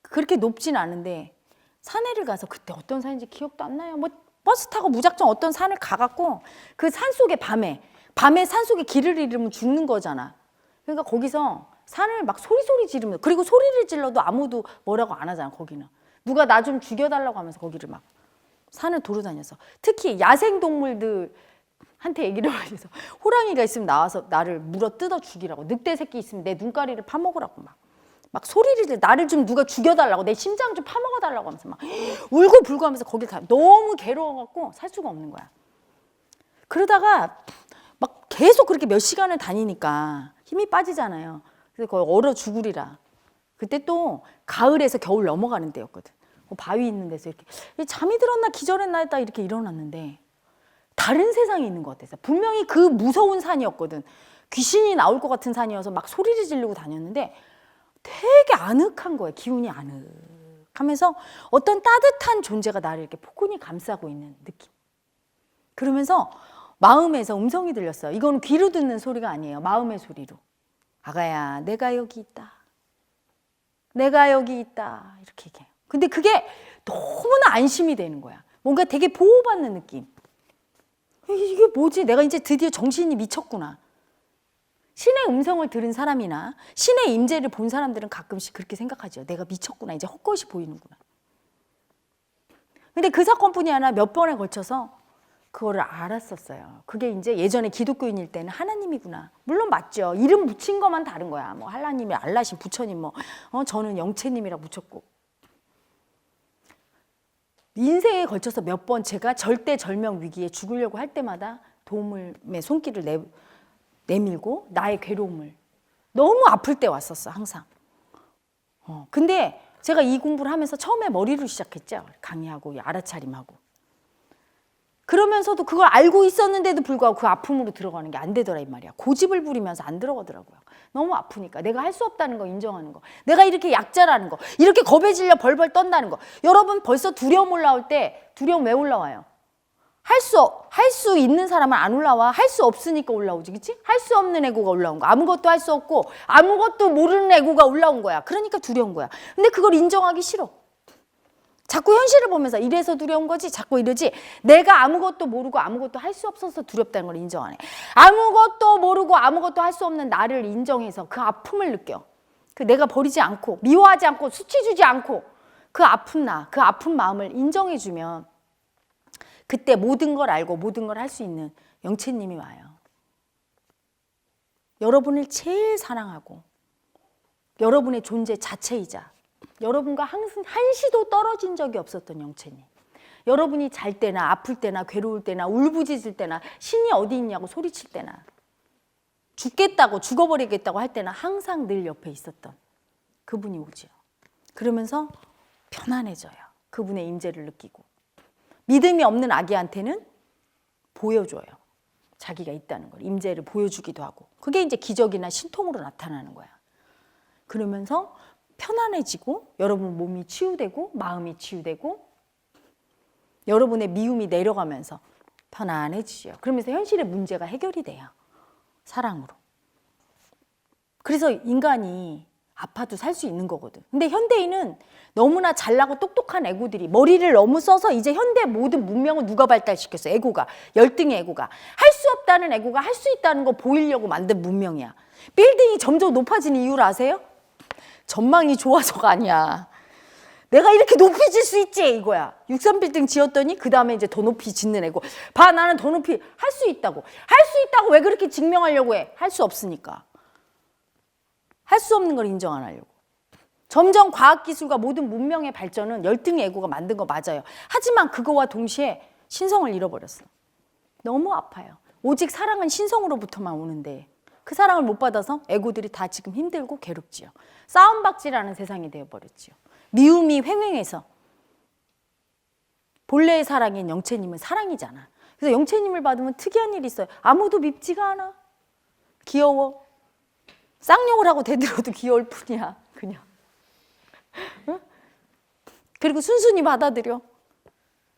그렇게 높진 않은데 산에를 가서 그때 어떤 산인지 기억도 안 나요. 뭐 버스 타고 무작정 어떤 산을 가갖고 그 산속에 밤에 산속에 길을 잃으면 죽는 거잖아. 그러니까 거기서 산을 막 소리 지르면서, 그리고 소리를 질러도 아무도 뭐라고 안 하잖아. 거기는 누가 나 좀 죽여달라고 하면서 거기를 막 산을 돌아다녀서, 특히 야생동물들 한테 얘기를 많이 해서 호랑이가 있으면 나와서 나를 물어 뜯어 죽이라고, 늑대 새끼 있으면 내 눈가리를 파먹으라고 막 소리를 나를 좀 누가 죽여달라고, 내 심장 좀 파먹어달라고 하면서 막 울고 불고 하면서 거길 가. 너무 괴로워갖고 살 수가 없는 거야. 그러다가 막 계속 그렇게 몇 시간을 다니니까 힘이 빠지잖아요. 그래서 거의 얼어 죽으리라. 그때 또 가을에서 겨울 넘어가는 때였거든. 바위 있는 데서 이렇게 잠이 들었나 기절했나 했다 이렇게 일어났는데 다른 세상에 있는 것 같았어요. 분명히 그 무서운 산이었거든. 귀신이 나올 것 같은 산이어서 막 소리를 지르고 다녔는데 되게 아늑한 거예요. 기운이 아늑하면서 어떤 따뜻한 존재가 나를 이렇게 포근히 감싸고 있는 느낌. 그러면서 마음에서 음성이 들렸어요. 이건 귀로 듣는 소리가 아니에요. 마음의 소리로. 아가야, 내가 여기 있다. 내가 여기 있다. 이렇게 얘기해요. 근데 그게 너무나 안심이 되는 거야. 뭔가 되게 보호받는 느낌. 이게 뭐지? 내가 이제 드디어 정신이 미쳤구나. 신의 음성을 들은 사람이나 신의 임재를 본 사람들은 가끔씩 그렇게 생각하죠. 내가 미쳤구나. 이제 헛것이 보이는구나. 근데 그 사건뿐이 아니라 몇 번에 걸쳐서 그거를 알았었어요. 그게 이제 예전에 기독교인일 때는 하나님이구나. 물론 맞죠. 이름 붙인 것만 다른 거야. 뭐 하나님이 알라신 부처님 저는 영채님이라 붙였고. 인생에 걸쳐서 몇 번 제가 절대절명 위기에 죽으려고 할 때마다 도움의 손길을 내밀고 나의 괴로움을, 너무 아플 때 왔었어 항상. 근데 제가 이 공부를 하면서 처음에 머리로 시작했죠. 강의하고 알아차림하고. 그러면서도 그걸 알고 있었는데도 불구하고 그 아픔으로 들어가는 게 안 되더라 이 말이야. 고집을 부리면서 안 들어가더라고요. 너무 아프니까. 내가 할 수 없다는 거 인정하는 거. 내가 이렇게 약자라는 거. 이렇게 겁에 질려 벌벌 떤다는 거. 여러분 벌써 두려움 올라올 때 두려움 왜 올라와요? 할 수 있는 사람은 안 올라와. 할 수 없으니까 올라오지, 그치? 할 수 없는 애고가 올라온 거. 아무것도 할 수 없고 아무것도 모르는 애고가 올라온 거야. 그러니까 두려운 거야. 근데 그걸 인정하기 싫어. 자꾸 현실을 보면서 이래서 두려운 거지, 자꾸 이러지. 내가 아무것도 모르고 아무것도 할 수 없어서 두렵다는 걸 인정 안 해. 아무것도 모르고 아무것도 할 수 없는 나를 인정해서 그 아픔을 느껴. 그 내가 버리지 않고 미워하지 않고 수치 주지 않고 그 아픈 그 아픈 마음을 인정해주면 그때 모든 걸 알고 모든 걸 할 수 있는 영채님이 와요. 여러분을 제일 사랑하고 여러분의 존재 자체이자 여러분과 한시도 떨어진 적이 없었던 영채님. 여러분이 잘 때나 아플 때나 괴로울 때나 울부짖을 때나 신이 어디 있냐고 소리칠 때나 죽겠다고 죽어버리겠다고 할 때나 항상 늘 옆에 있었던 그분이 오죠. 그러면서 편안해져요. 그분의 임재를 느끼고. 믿음이 없는 아기한테는 보여줘요. 자기가 있다는 걸. 임재를 보여주기도 하고. 그게 이제 기적이나 신통으로 나타나는 거야. 그러면서 편안해지고 여러분 몸이 치유되고 마음이 치유되고 여러분의 미움이 내려가면서 편안해지죠. 그러면서 현실의 문제가 해결이 돼요. 사랑으로. 그래서 인간이 아파도 살 수 있는 거거든. 근데 현대인은 너무나 잘나고 똑똑한 애고들이 머리를 너무 써서 이제 현대 모든 문명을 누가 발달시켰어? 애고가. 열등의 애고가. 할 수 없다는 애고가 할 수 있다는 거 보이려고 만든 문명이야. 빌딩이 점점 높아지는 이유를 아세요? 전망이 좋아서가 아니야. 내가 이렇게 높이 질 수 있지 이거야. 63빌딩 지었더니 그 다음에 이제 더 높이 짓는 애고. 봐, 나는 더 높이 할 수 있다고. 할 수 있다고 왜 그렇게 증명하려고 해? 할 수 없으니까. 할 수 없는 걸 인정 안 하려고. 점점 과학기술과 모든 문명의 발전은 열등의 애고가 만든 거 맞아요. 하지만 그거와 동시에 신성을 잃어버렸어. 너무 아파요. 오직 사랑은 신성으로부터만 오는데 그 사랑을 못 받아서 애고들이 다 지금 힘들고 괴롭지요. 싸움박질하는 세상이 되어버렸지요. 미움이 횡행해서. 본래의 사랑인 영채님은 사랑이잖아. 그래서 영채님을 받으면 특이한 일이 있어요. 아무도 밉지가 않아. 귀여워. 쌍욕을 하고 대들어도 귀여울 뿐이야. 그냥. 응? 그리고 순순히 받아들여.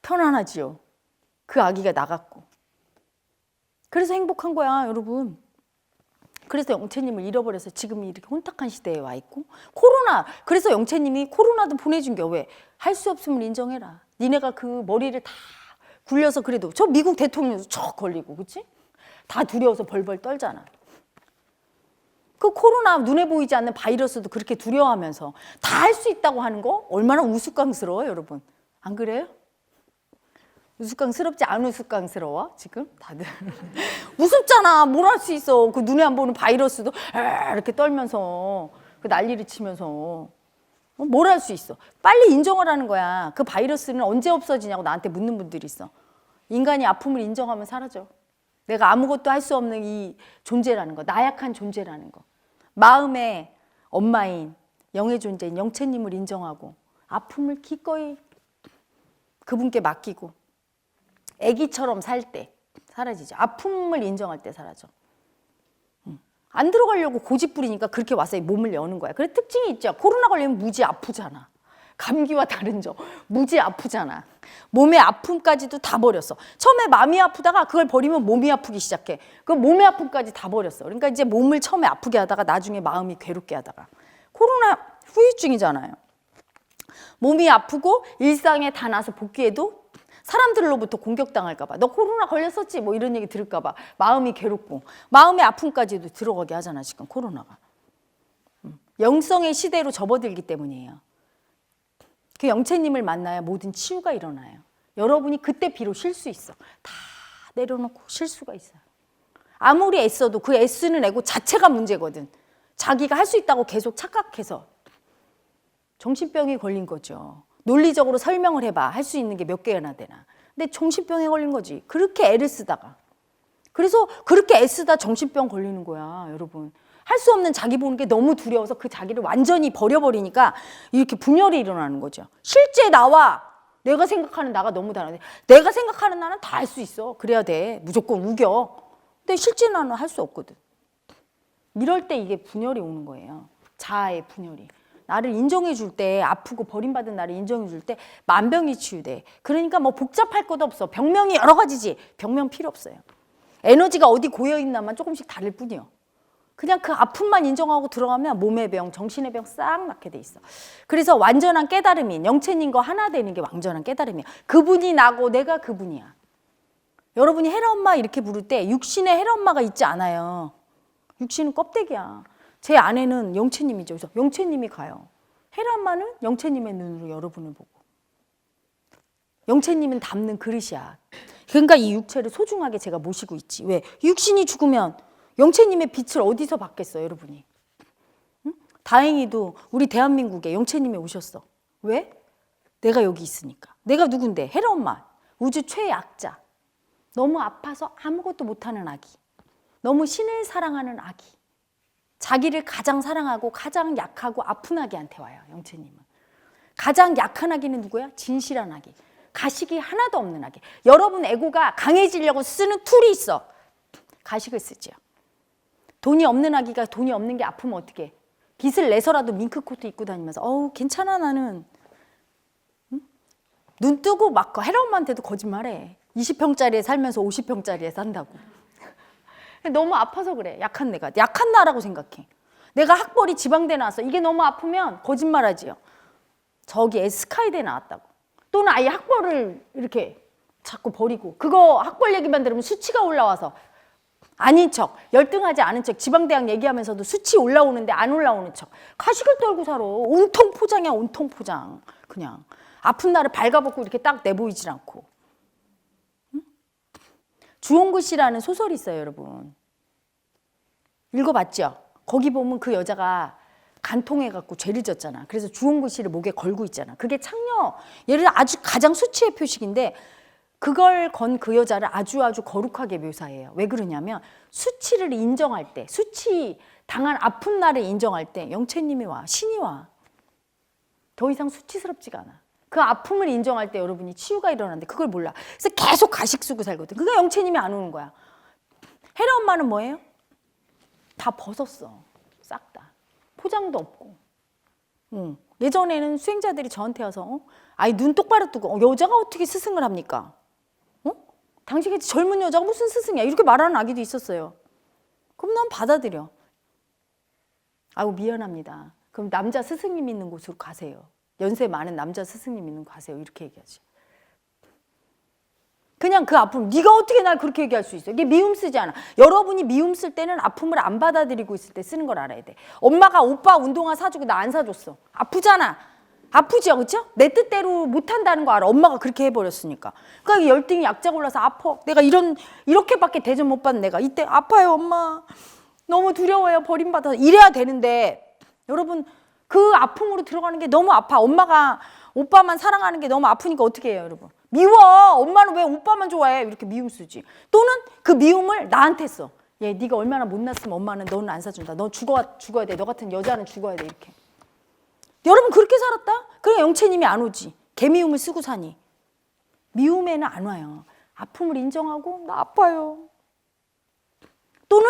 편안하지요. 그 아기가 나갔고. 그래서 행복한 거야, 여러분. 그래서 영채님을 잃어버려서 지금 이렇게 혼탁한 시대에 와 있고. 코로나. 그래서 영채님이 코로나도 보내준 게 왜? 할 수 없음을 인정해라. 니네가 그 머리를 다 굴려서 그래도 저 미국 대통령도 척 걸리고 그치? 다 두려워서 벌벌 떨잖아. 그 코로나 눈에 보이지 않는 바이러스도 그렇게 두려워하면서 다 할 수 있다고 하는 거 얼마나 우스꽝스러워요, 여러분. 안 그래요? 우스꽝스럽지 안 우스꽝스러워? 지금 다들 우습잖아. 뭘 할 수 있어. 그 눈에 안 보는 바이러스도 이렇게 떨면서 그 난리를 치면서 뭘 할 수 있어. 빨리 인정을 하는 거야. 그 바이러스는 언제 없어지냐고 나한테 묻는 분들이 있어. 인간이 아픔을 인정하면 사라져. 내가 아무것도 할 수 없는 이 존재라는 거, 나약한 존재라는 거. 마음의 엄마인 영의 존재인 영채님을 인정하고 아픔을 기꺼이 그분께 맡기고 애기처럼 살 때 사라지죠. 아픔을 인정할 때 사라져. 안 들어가려고 고집 부리니까 그렇게 와서 몸을 여는 거야. 그래 특징이 있죠. 코로나 걸리면 무지 아프잖아. 감기와 다른 점 무지 아프잖아. 몸의 아픔까지도 다 버렸어. 처음에 마음이 아프다가 그걸 버리면 몸이 아프기 시작해. 그 몸의 아픔까지 다 버렸어. 그러니까 이제 몸을 처음에 아프게 하다가 나중에 마음이 괴롭게 하다가 코로나 후유증이잖아요. 몸이 아프고 일상에 다 나서 복귀해도 사람들로부터 공격당할까 봐. 너 코로나 걸렸었지? 뭐 이런 얘기 들을까 봐. 마음이 괴롭고 마음의 아픔까지도 들어가게 하잖아 지금 코로나가. 영성의 시대로 접어들기 때문이에요. 그 영채님을 만나야 모든 치유가 일어나요. 여러분이 그때 비로 쉴 수 있어. 다 내려놓고 쉴 수가 있어요. 아무리 애써도 그 애쓰는 애고 자체가 문제거든. 자기가 할 수 있다고 계속 착각해서 정신병이 걸린 거죠. 논리적으로 설명을 해봐. 할 수 있는 게 몇 개나 되나. 근데 정신병에 걸린 거지. 그렇게 애를 쓰다가. 그래서 그렇게 애쓰다 정신병 걸리는 거야, 여러분. 할 수 없는 자기 보는 게 너무 두려워서 그 자기를 완전히 버려버리니까 이렇게 분열이 일어나는 거죠. 실제 나와 내가 생각하는 나가 너무 다른데 내가 생각하는 나는 다 할 수 있어. 그래야 돼. 무조건 우겨. 근데 실제 나는 할 수 없거든. 이럴 때 이게 분열이 오는 거예요. 자아의 분열이. 나를 인정해 줄 때, 아프고 버림받은 나를 인정해 줄 때 만병이 치유돼. 그러니까 뭐 복잡할 것도 없어. 병명이 여러 가지지. 병명 필요 없어요. 에너지가 어디 고여있나만 조금씩 다를 뿐이요. 그냥 그 아픔만 인정하고 들어가면 몸의 병, 정신의 병 싹 낫게 돼 있어. 그래서 완전한 깨달음이 영채님과 하나 되는 게 완전한 깨달음이야. 그분이 나고 내가 그분이야. 여러분이 헤라 엄마 이렇게 부를 때 육신에 헤라 엄마가 있지 않아요. 육신은 껍데기야. 제 안에는 영채님이죠. 그래서 영채님이 가요. 헤라 엄마는 영채님의 눈으로 여러분을 보고. 영채님은 담는 그릇이야. 그러니까 이 육체를 소중하게 제가 모시고 있지. 왜? 육신이 죽으면 영채님의 빛을 어디서 받겠어요, 여러분이? 응? 다행히도 우리 대한민국에 영채님이 오셨어. 왜? 내가 여기 있으니까. 내가 누군데? 헤라 엄마. 우주 최약자. 너무 아파서 아무것도 못하는 아기. 너무 신을 사랑하는 아기. 자기를 가장 사랑하고 가장 약하고 아픈 아기한테 와요, 영채님은. 가장 약한 아기는 누구야? 진실한 아기. 가식이 하나도 없는 아기. 여러분 에고가 강해지려고 쓰는 툴이 있어. 가식을 쓰죠. 돈이 없는 아기가 돈이 없는 게 아프면 어떡해. 빚을 내서라도 밍크코트 입고 다니면서 어우 괜찮아 나는. 응? 눈 뜨고 막 헤라 엄마한테도 거짓말해. 20평짜리에 살면서 50평짜리에 산다고. 너무 아파서 그래. 약한 내가. 약한 나라고 생각해. 내가 학벌이 지방대 나왔어. 이게 너무 아프면 거짓말하지요. 저기 스카이대 나왔다고. 또는 아예 학벌을 이렇게 자꾸 버리고 그거 학벌 얘기만 들으면 수치가 올라와서 아닌 척, 열등하지 않은 척, 지방대학 얘기하면서도 수치 올라오는데 안 올라오는 척. 가식을 떨고 살아. 온통 포장이야, 온통 포장. 그냥. 아픈 날을 발가벗고 이렇게 딱 내보이질 않고. 응? 주홍구 씨라는 소설이 있어요, 여러분. 읽어봤죠? 거기 보면 그 여자가 간통해갖고 죄를 졌잖아. 그래서 주홍구 씨를 목에 걸고 있잖아. 그게 창녀. 얘를 아주 가장 수치의 표식인데 그걸 건 그 여자를 아주 거룩하게 묘사해요. 왜 그러냐면 수치를 인정할 때, 수치 당한 아픈 날을 인정할 때 영채님이 와, 신이 와. 더 이상 수치스럽지가 않아. 그 아픔을 인정할 때 여러분이 치유가 일어나는데 그걸 몰라. 그래서 계속 가식 쓰고 살거든. 그게 영채님이 안 오는 거야. 헤라 엄마는 뭐예요? 다 벗었어. 싹 다. 포장도 없고. 예전에는 수행자들이 저한테 와서 아이 눈 똑바로 뜨고 여자가 어떻게 스승을 합니까? 당신같이 젊은 여자가 무슨 스승이야? 이렇게 말하는 아기도 있었어요. 그럼 난 받아들여. 아이고 미안합니다. 그럼 남자 스승님 있는 곳으로 가세요. 연세 많은 남자 스승님 있는 곳 가세요. 이렇게 얘기하지. 그냥 그 아픔, 네가 어떻게 날 그렇게 얘기할 수 있어? 이게 미움 쓰지 않아. 여러분이 미움 쓸 때는 아픔을 안 받아들이고 있을 때 쓰는 걸 알아야 돼. 엄마가 오빠 운동화 사주고 나 안 사줬어. 아프잖아. 아프죠, 그렇죠? 내 뜻대로 못한다는 거 알아. 엄마가 그렇게 해버렸으니까. 그러니까 열등이 약자가 올라서 아파. 내가 이렇게밖에 대접 못 받는 내가 이때 아파요, 엄마. 너무 두려워요, 버림받아서. 이래야 되는데 여러분 그 아픔으로 들어가는 게 너무 아파. 엄마가 오빠만 사랑하는 게 너무 아프니까 어떻게 해요, 여러분? 미워. 엄마는 왜 오빠만 좋아해? 이렇게 미움 쓰지. 또는 그 미움을 나한테 써. 얘 네가 얼마나 못났으면 엄마는 너는 안 사준다. 너 죽어야 돼. 너 같은 여자는 죽어야 돼. 이렇게. 여러분 그렇게 살았다? 그래 영채님이 안 오지. 개미움을 쓰고 사니. 미움에는 안 와요. 아픔을 인정하고 나 아파요. 또는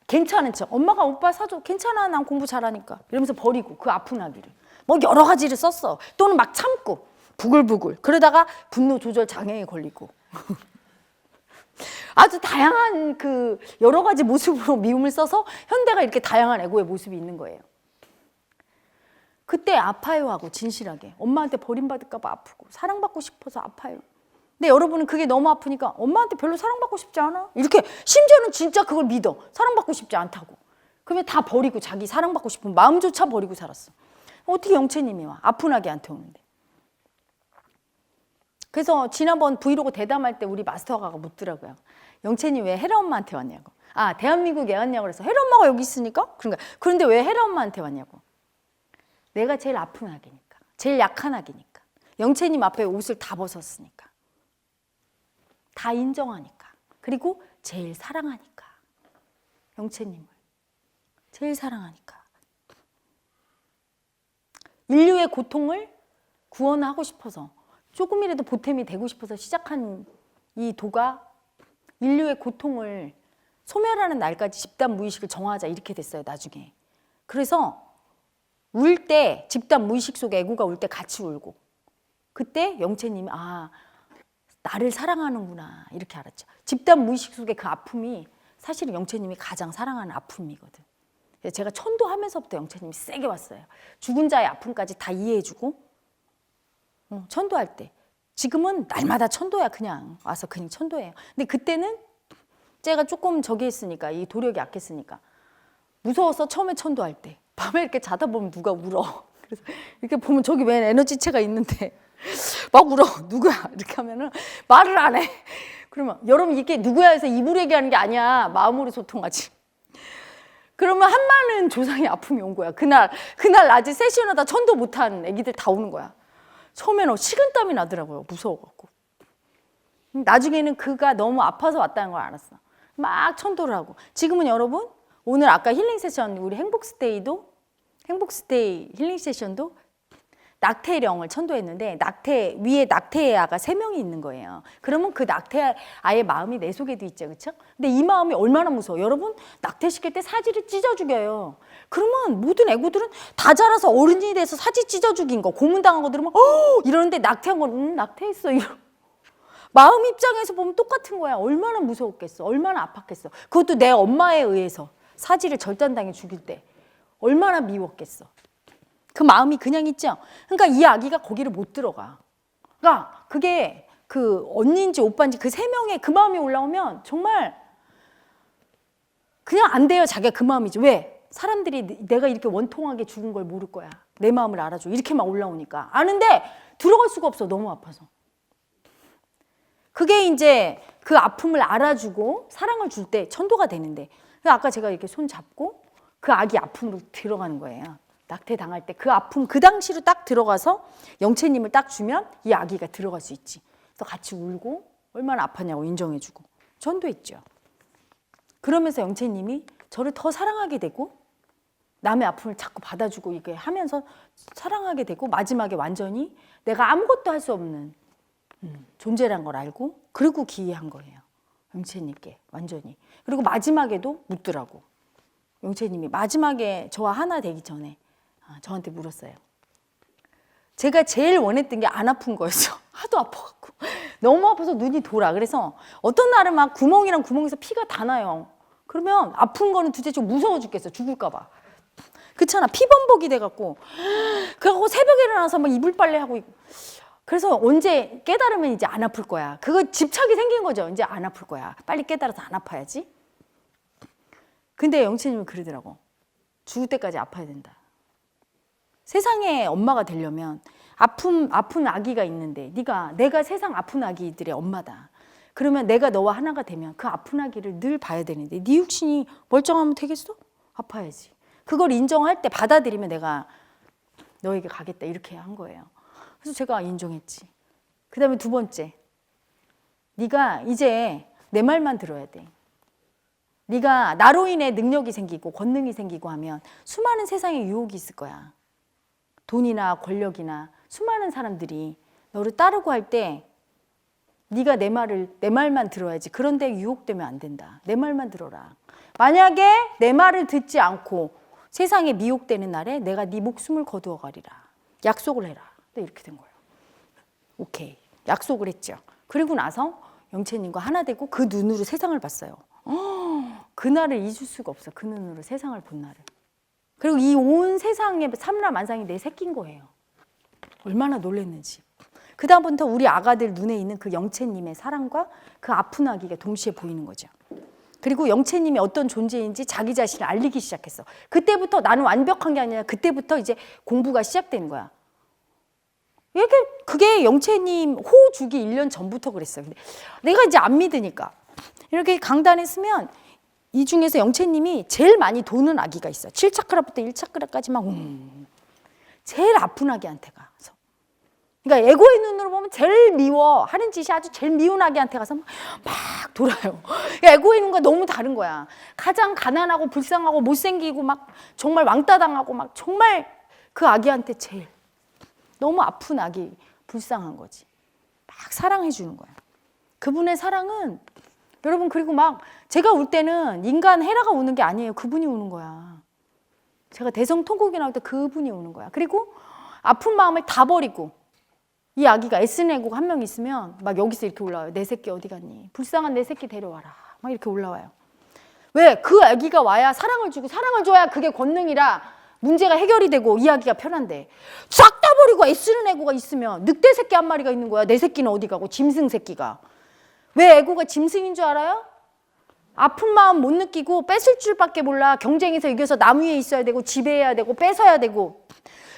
괜찮은 척. 엄마가 오빠 사줘. 괜찮아. 난 공부 잘하니까. 이러면서 버리고 그 아픈 아기를. 뭐 여러 가지를 썼어. 또는 막 참고. 부글부글. 그러다가 분노 조절 장애에 걸리고. 아주 다양한 그 여러 가지 모습으로 미움을 써서 현대가 이렇게 다양한 애고의 모습이 있는 거예요. 그때 아파요 하고 진실하게. 엄마한테 버림받을까 봐 아프고 사랑받고 싶어서 아파요. 근데 여러분은 그게 너무 아프니까 엄마한테 별로 사랑받고 싶지 않아? 이렇게 심지어는 진짜 그걸 믿어. 사랑받고 싶지 않다고. 그러면 다 버리고 자기 사랑받고 싶은 마음조차 버리고 살았어. 어떻게 영채님이 와? 아픈 아기한테 오는데. 그래서 지난번 브이로그 대담할 때 우리 마스터가 묻더라고요. 영채님 왜 혜라 엄마한테 왔냐고. 아, 대한민국에 왔냐고 그래서 혜라 엄마가 여기 있으니까? 그런데 왜 혜라 엄마한테 왔냐고. 내가 제일 아픈 아기니까. 제일 약한 아기니까. 영채님 앞에 옷을 다 벗었으니까. 다 인정하니까. 그리고 제일 사랑하니까. 영채님을. 제일 사랑하니까. 인류의 고통을 구원하고 싶어서 조금이라도 보탬이 되고 싶어서 시작한 이 도가 인류의 고통을 소멸하는 날까지 집단 무의식을 정하자 이렇게 됐어요, 나중에. 그래서 울 때 집단 무의식 속에 애고가 울 때 같이 울고 그때 영채님이 아, 나를 사랑하는구나 이렇게 알았죠. 집단 무의식 속에 그 아픔이 사실은 영채님이 가장 사랑하는 아픔이거든. 제가 천도하면서부터 영채님이 세게 왔어요. 죽은 자의 아픔까지 다 이해해주고 천도할 때. 지금은 날마다 천도야. 그냥 와서 그냥 천도해요. 근데 그때는 제가 조금 저기 했으니까 이 도력이 약했으니까 무서워서 처음에 천도할 때 밤에 이렇게 자다 보면 누가 울어. 그래서 이렇게 보면 저기 웬 에너지체가 있는데 막 울어. 누구야? 이렇게 하면은 말을 안 해. 그러면 여러분 이게 누구야 해서 입으로 얘기하는 게 아니야. 마음으로 소통하지. 그러면 한 많은 조상의 아픔이 온 거야. 그날 낮에 세션하다 천도 못한 애기들 다 오는 거야. 처음에는 식은땀이 나더라고요. 무서워갖고. 나중에는 그가 너무 아파서 왔다는 걸 알았어. 막 천도를 하고. 지금은 여러분 오늘 아까 힐링 세션 우리 행복스테이 힐링 세션도 낙태령을 천도했는데 위에 낙태아가 3명이 있는 거예요. 그러면 그 낙태아의 마음이 내 속에도 있죠. 그렇죠? 근데 이 마음이 얼마나 무서워. 여러분 낙태시킬 때 사지를 찢어 죽여요. 그러면 모든 애고들은 다 자라서 어른이 돼서 사지 찢어 죽인 거 고문당한 거 들으면 이러는데 낙태한 건 낙태했어. 마음 입장에서 보면 똑같은 거야. 얼마나 무서웠겠어. 얼마나 아팠겠어. 그것도 내 엄마에 의해서 사지를 절단당해 죽일 때 얼마나 미웠겠어. 그 마음이 그냥 있죠. 그러니까 이 아기가 거기를 못 들어가. 그러니까 그게 그 언니인지 오빠인지 그 3명의 그 마음이 올라오면 정말 그냥 안 돼요. 자기가 그 마음이지. 왜? 사람들이 내가 이렇게 원통하게 죽은 걸 모를 거야. 내 마음을 알아줘. 이렇게 막 올라오니까. 아는데 들어갈 수가 없어. 너무 아파서. 그게 이제 그 아픔을 알아주고 사랑을 줄 때 천도가 되는데 아까 제가 이렇게 손 잡고 그 아기 아픔으로 들어가는 거예요. 낙태 당할 때 그 아픔 그 당시로 딱 들어가서 영채님을 딱 주면 이 아기가 들어갈 수 있지. 그래서 같이 울고 얼마나 아팠냐고 인정해주고 전도했죠. 그러면서 영채님이 저를 더 사랑하게 되고 남의 아픔을 자꾸 받아주고 이게 하면서 사랑하게 되고 마지막에 완전히 내가 아무것도 할 수 없는 존재란 걸 알고 그리고 기이한 거예요. 영채님께 완전히. 그리고 마지막에도 묻더라고. 영채님이 마지막에 저와 하나 되기 전에 저한테 물었어요. 제가 제일 원했던 게 안 아픈 거였어. 하도 아파갖고. 너무 아파서 눈이 돌아. 그래서 어떤 날은 막 구멍이랑 구멍에서 피가 다 나요. 그러면 아픈 거는 도대체 좀 무서워 죽겠어. 죽을까 봐. 그렇잖아. 피범벅이 돼갖고. 그래갖고 새벽에 일어나서 막 이불 빨래하고 그래서 언제 깨달으면 이제 안 아플 거야. 그거 집착이 생긴 거죠. 이제 안 아플 거야. 빨리 깨달아서 안 아파야지. 근데 영채님은 그러더라고. 죽을 때까지 아파야 된다. 세상에 엄마가 되려면 아픈 아기가 있는데 내가 세상 아픈 아기들의 엄마다. 그러면 내가 너와 하나가 되면 그 아픈 아기를 늘 봐야 되는데 네 육신이 멀쩡하면 되겠어? 아파야지. 그걸 인정할 때 받아들이면 내가 너에게 가겠다 이렇게 한 거예요. 그래서 제가 인정했지. 그 다음에 두 번째, 네가 이제 내 말만 들어야 돼. 네가 나로 인해 능력이 생기고 권능이 생기고 하면 수많은 세상에 유혹이 있을 거야. 돈이나 권력이나 수많은 사람들이 너를 따르고 할 때 네가 내 말만 들어야지. 그런데 유혹되면 안 된다. 내 말만 들어라. 만약에 내 말을 듣지 않고 세상에 미혹되는 날에 내가 네 목숨을 거두어 가리라. 약속을 해라. 이렇게 된 거예요. 오케이. 약속을 했죠. 그리고 나서 영채님과 하나 되고 그 눈으로 세상을 봤어요. 그날을 잊을 수가 없어. 그 눈으로 세상을 본 날을. 그리고 이 온 세상에 삼라만상이 내 새끼인 거예요. 얼마나 놀랐는지. 그 다음부터 우리 아가들 눈에 있는 그 영채님의 사랑과 그 아픈 아기가 동시에 보이는 거죠. 그리고 영채님이 어떤 존재인지 자기 자신을 알리기 시작했어. 그때부터 나는 완벽한 게 아니라 그때부터 이제 공부가 시작되는 거야. 그게 영채님 호 주기 1년 전부터 그랬어요. 근데 내가 이제 안 믿으니까 이렇게 강단에 쓰면 이 중에서 영채님이 제일 많이 도는 아기가 있어. 7차크라부터 1차크라까지만 제일 아픈 아기한테 가서. 그러니까 에고의 눈으로 보면 제일 미워 하는 짓이 아주 제일 미운 아기한테 가서 막 돌아요. 그러니까 에고의 눈과 너무 다른 거야. 가장 가난하고 불쌍하고 못생기고 막 정말 왕따 당하고 막 정말 그 아기한테 제일 너무 아픈 아기, 불쌍한 거지. 막 사랑해 주는 거야. 그분의 사랑은 여러분, 그리고 막 제가 울 때는 인간 헤라가 우는 게 아니에요. 그분이 우는 거야. 제가 대성통곡이 나올 때 그분이 우는 거야. 그리고 아픈 마음을 다 버리고 이 아기가 애쓰는 애고가 한 명 있으면 막 여기서 이렇게 올라와요. 내 새끼 어디 갔니? 불쌍한 내 새끼 데려와라. 막 이렇게 올라와요. 왜? 그 아기가 와야 사랑을 주고 사랑을 줘야 그게 권능이라 문제가 해결이 되고 이야기가 편한데 싹 다 버리고 애쓰는 애고가 있으면 늑대 새끼 한 마리가 있는 거야. 내 새끼는 어디 가고 짐승 새끼가. 왜 애고가 짐승인 줄 알아요? 아픈 마음 못 느끼고 뺏을 줄밖에 몰라. 경쟁에서 이겨서 남 위에 있어야 되고 지배해야 되고 뺏어야 되고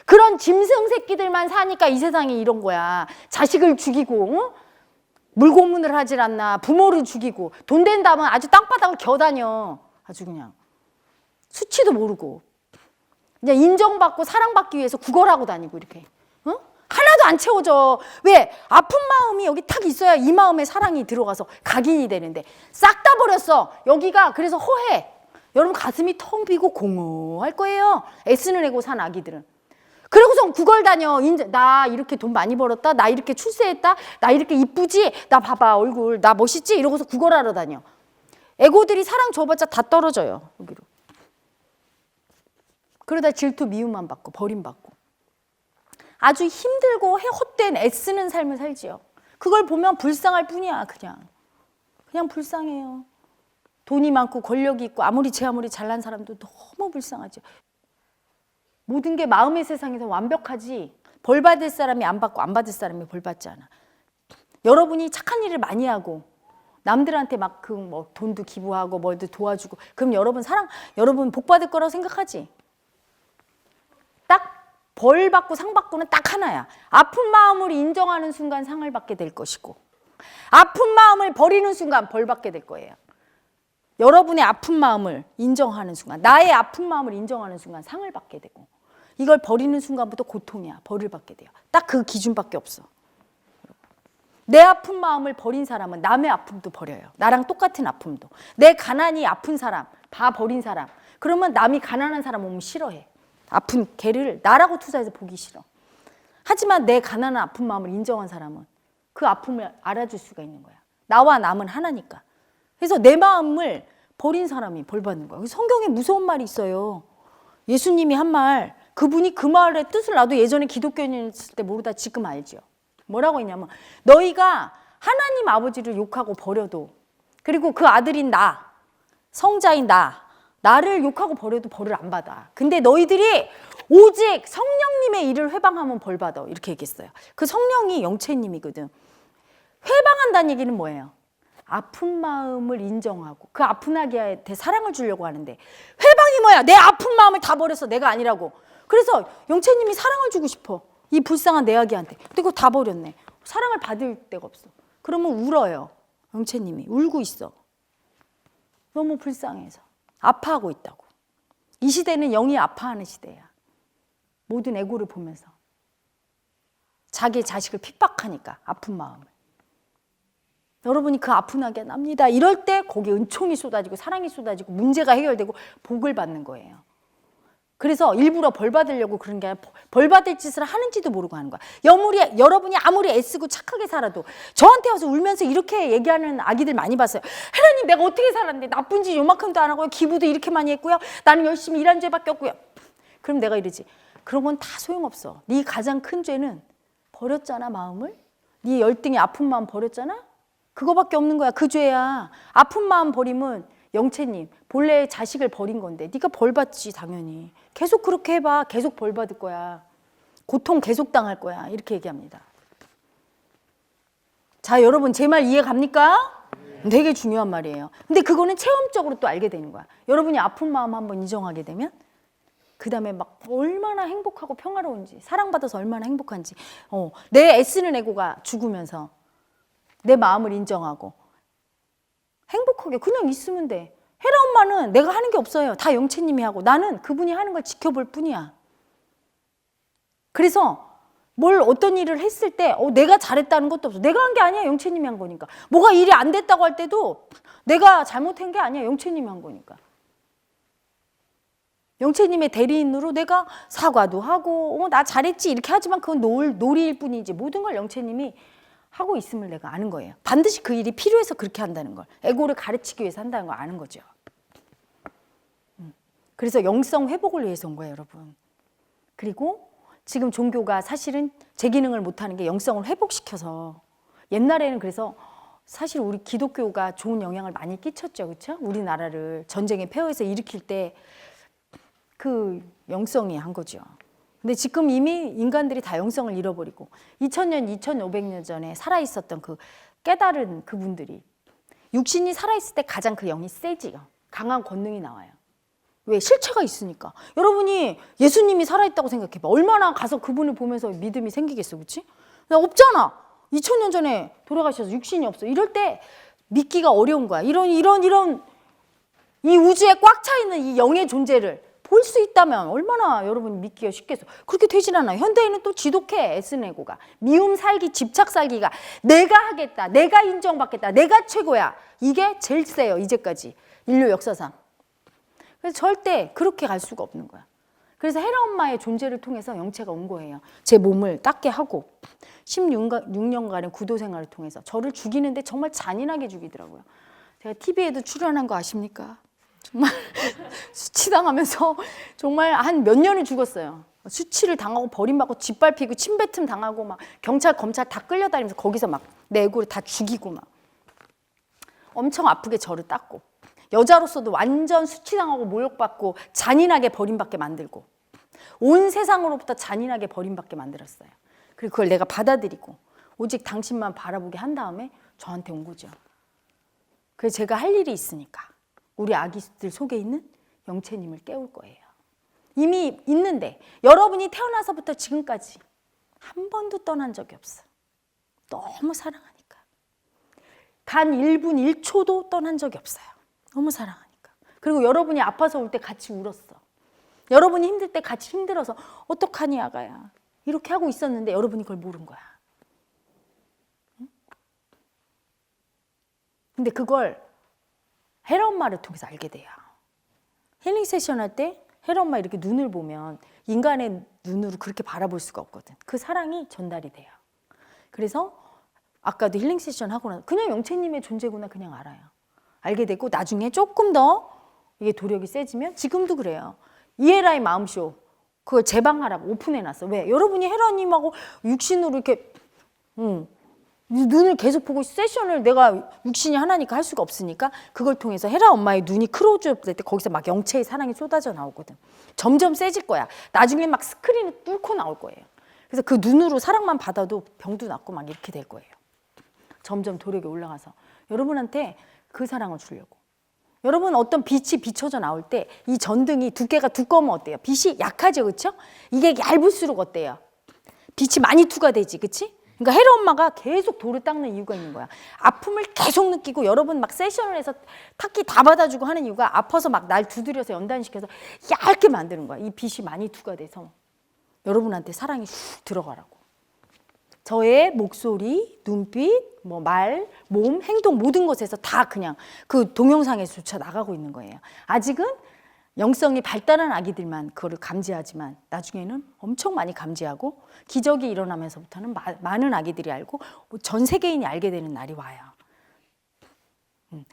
그런 짐승 새끼들만 사니까 이 세상이 이런 거야. 자식을 죽이고 물고문을 하질 않나. 부모를 죽이고 돈 된다면 아주 땅바닥을 겨다녀. 아주 그냥 수치도 모르고 그냥 인정받고 사랑받기 위해서 구걸하고 다니고 이렇게. 하나도 안 채워져. 왜? 아픈 마음이 여기 탁 있어야 이 마음에 사랑이 들어가서 각인이 되는데 싹 다 버렸어. 여기가 그래서 허해. 여러분 가슴이 텅 비고 공허할 거예요. 애쓰는 애고 산 아기들은. 그러고서 구걸 다녀. 나 이렇게 돈 많이 벌었다. 나 이렇게 출세했다. 나 이렇게 이쁘지. 나 봐봐 얼굴. 나 멋있지. 이러고서 구걸하러 다녀. 애고들이 사랑 줘봤자 다 떨어져요. 여기로. 그러다 질투 미움만 받고 버림받고. 아주 힘들고 헛된 애쓰는 삶을 살지요. 그걸 보면 불쌍할 뿐이야. 그냥 불쌍해요. 돈이 많고 권력이 있고 아무리 잘난 사람도 너무 불쌍하죠. 모든 게 마음의 세상에서 완벽하지 벌 받을 사람이 안 받고 안 받을 사람이 벌 받지 않아. 여러분이 착한 일을 많이 하고 남들한테 막 돈도 기부하고 뭐도 도와주고 그럼 여러분 복 받을 거라고 생각하지? 딱 벌 받고 상 받고는 딱 하나야. 아픈 마음을 인정하는 순간 상을 받게 될 것이고 아픈 마음을 버리는 순간 벌 받게 될 거예요. 여러분의 아픈 마음을 인정하는 순간, 나의 아픈 마음을 인정하는 순간 상을 받게 되고 이걸 버리는 순간부터 고통이야. 벌을 받게 돼요. 딱 그 기준밖에 없어. 내 아픈 마음을 버린 사람은 남의 아픔도 버려요. 나랑 똑같은 아픔도. 내 가난이 아픈 사람, 다 버린 사람. 그러면 남이 가난한 사람 오면 싫어해. 아픈 걔를 나라고 투사해서 보기 싫어. 하지만 내 가난한 아픈 마음을 인정한 사람은 그 아픔을 알아줄 수가 있는 거야. 나와 남은 하나니까. 그래서 내 마음을 버린 사람이 벌 받는 거야. 성경에 무서운 말이 있어요. 예수님이 한 말, 그분이 그 말의 뜻을 나도 예전에 기독교인이었을 때 모르다 지금 알죠. 뭐라고 했냐면 너희가 하나님 아버지를 욕하고 버려도 그리고 그 아들인 나, 성자인 나, 나를 욕하고 버려도 벌을 안 받아. 근데 너희들이 오직 성령님의 일을 회방하면 벌 받아. 이렇게 얘기했어요. 그 성령이 영채님이거든. 회방한다는 얘기는 뭐예요? 아픈 마음을 인정하고 그 아픈 아기한테 사랑을 주려고 하는데, 회방이 뭐야? 내 아픈 마음을 다 버렸어. 내가 아니라고. 그래서 영채님이 사랑을 주고 싶어. 이 불쌍한 내 아기한테. 근데 그거 다 버렸네. 사랑을 받을 데가 없어. 그러면 울어요. 영채님이 울고 있어. 너무 불쌍해서. 아파하고 있다고. 이 시대는 영이 아파하는 시대야. 모든 애고를 보면서. 자기 자식을 핍박하니까 아픈 마음을. 여러분이 그 아픈 아기가 납니다. 이럴 때 거기에 은총이 쏟아지고 사랑이 쏟아지고 문제가 해결되고 복을 받는 거예요. 그래서 일부러 벌 받으려고 그런 게 아니라 벌 받을 짓을 하는지도 모르고 하는 거야. 여러분이 아무리 애쓰고 착하게 살아도 저한테 와서 울면서 이렇게 얘기하는 아기들 많이 봤어요. 혜련님, 내가 어떻게 살았는데 나쁜 짓 요만큼도 안 하고요. 기부도 이렇게 많이 했고요. 나는 열심히 일한 죄밖에 없고요. 그럼 내가 이러지. 그런 건 다 소용없어. 네 가장 큰 죄는 버렸잖아, 마음을. 네 열등의 아픈 마음 버렸잖아. 그거밖에 없는 거야. 그 죄야. 아픈 마음 버리면 영채님, 본래 자식을 버린 건데 네가 벌 받지 당연히. 계속 그렇게 해봐. 계속 벌 받을 거야. 고통 계속 당할 거야. 이렇게 얘기합니다. 자, 여러분 제 말 이해 갑니까? 되게 중요한 말이에요. 근데 그거는 체험적으로 또 알게 되는 거야. 여러분이 아픈 마음 한번 인정하게 되면 그 다음에 막 얼마나 행복하고 평화로운지, 사랑받아서 얼마나 행복한지, 내 애쓰는 애고가 죽으면서 내 마음을 인정하고 행복하게 그냥 있으면 돼. 헤라 엄마는 내가 하는 게 없어요. 다 영채님이 하고 나는 그분이 하는 걸 지켜볼 뿐이야. 그래서 뭘 어떤 일을 했을 때 내가 잘했다는 것도 없어. 내가 한 게 아니야. 영채님이 한 거니까. 뭐가 일이 안 됐다고 할 때도 내가 잘못한 게 아니야. 영채님이 한 거니까. 영채님의 대리인으로 내가 사과도 하고 나 잘했지 이렇게 하지만 그건 놀이일 뿐이지 모든 걸 영채님이 하고 있음을 내가 아는 거예요. 반드시 그 일이 필요해서 그렇게 한다는 걸. 에고를 가르치기 위해서 한다는 걸 아는 거죠. 그래서 영성 회복을 위해서 온 거예요, 여러분. 그리고 지금 종교가 사실은 제 기능을 못하는 게 영성을 회복시켜서, 옛날에는 그래서 사실 우리 기독교가 좋은 영향을 많이 끼쳤죠. 그렇죠? 우리나라를 전쟁의 폐허에서 일으킬 때 그 영성이 한 거죠. 근데 지금 이미 인간들이 다 영성을 잃어버리고 2000년, 2500년 전에 살아있었던 그 깨달은 그분들이 육신이 살아있을 때 가장 그 영이 세지요. 강한 권능이 나와요. 왜? 실체가 있으니까. 여러분이 예수님이 살아있다고 생각해봐. 얼마나 가서 그분을 보면서 믿음이 생기겠어. 그렇지? 없잖아. 2000년 전에 돌아가셔서 육신이 없어. 이럴 때 믿기가 어려운 거야. 이런 이 우주에 꽉 차 있는 이 영의 존재를 볼 수 있다면 얼마나 여러분이 믿기가 쉽겠어. 그렇게 되질 않아요. 현대인은 또 지독해. 애쓰내고가. 미움 살기, 집착 살기가 내가 하겠다. 내가 인정받겠다. 내가 최고야. 이게 제일 세요. 이제까지. 인류 역사상. 그래서 절대 그렇게 갈 수가 없는 거야. 그래서 헤라 엄마의 존재를 통해서 영체가 온 거예요. 제 몸을 닦게 하고 16년간의 구도 생활을 통해서 저를 죽이는데 정말 잔인하게 죽이더라고요. 제가 TV에도 출연한 거 아십니까? 정말 수치당하면서 정말 한 몇 년을 죽었어요. 수치를 당하고 버림받고 짓밟히고 침뱉음 당하고 막 경찰 검찰 다 끌려다니면서 거기서 막 내 애고를 다 죽이고 막 엄청 아프게 저를 닦고, 여자로서도 완전 수치당하고 모욕받고 잔인하게 버림받게 만들고 온 세상으로부터 잔인하게 버림받게 만들었어요. 그리고 그걸 내가 받아들이고 오직 당신만 바라보게 한 다음에 저한테 온 거죠. 그래서 제가 할 일이 있으니까 우리 아기들 속에 있는 영채님을 깨울 거예요. 이미 있는데 여러분이 태어나서부터 지금까지 한 번도 떠난 적이 없어. 너무 사랑하니까. 단 1분 1초도 떠난 적이 없어요. 너무 사랑하니까. 그리고 여러분이 아파서 울 때 같이 울었어. 여러분이 힘들 때 같이 힘들어서 어떡하니 아가야 이렇게 하고 있었는데 여러분이 그걸 모른 거야. 응? 근데 그걸 헤라 엄마를 통해서 알게 돼요. 힐링 세션 할 때 헤라 엄마 이렇게 눈을 보면 인간의 눈으로 그렇게 바라볼 수가 없거든. 그 사랑이 전달이 돼요. 그래서 아까도 힐링 세션 하고 나서 그냥 영채님의 존재구나 그냥 알아요. 알게 되고 나중에 조금 더 이게 도력이 세지면 지금도 그래요. 이에라의 마음쇼 그걸 재방하라고 오픈해놨어. 왜? 여러분이 헤라님하고 육신으로 이렇게 눈을 계속 보고 세션을 내가 육신이 하나니까 할 수가 없으니까 그걸 통해서 헤라 엄마의 눈이 크로즈업 될 때 거기서 막 영체의 사랑이 쏟아져 나오거든. 점점 세질 거야. 나중에 막 스크린을 뚫고 나올 거예요. 그래서 그 눈으로 사랑만 받아도 병도 낫고 막 이렇게 될 거예요. 점점 도력이 올라가서 여러분한테 그 사랑을 주려고. 여러분 어떤 빛이 비춰져 나올 때 이 전등이 두께가 두꺼우면 어때요? 빛이 약하죠, 그렇죠? 이게 얇을수록 어때요? 빛이 많이 투과되지, 그렇지? 그러니까 헤라 엄마가 계속 돌을 닦는 이유가 있는 거야. 아픔을 계속 느끼고 여러분 막 세션을 해서 탁기 다 받아주고 하는 이유가 아파서 막 날 두드려서 연단시켜서 얇게 만드는 거야. 이 빛이 많이 투과돼서 여러분한테 사랑이 훅 들어가라고. 저의 목소리, 눈빛, 뭐 말, 몸, 행동 모든 것에서 다 그냥 그 동영상에서조차 나가고 있는 거예요. 아직은 영성이 발달한 아기들만 그거를 감지하지만 나중에는 엄청 많이 감지하고 기적이 일어나면서부터는 많은 아기들이 알고 전 세계인이 알게 되는 날이 와요.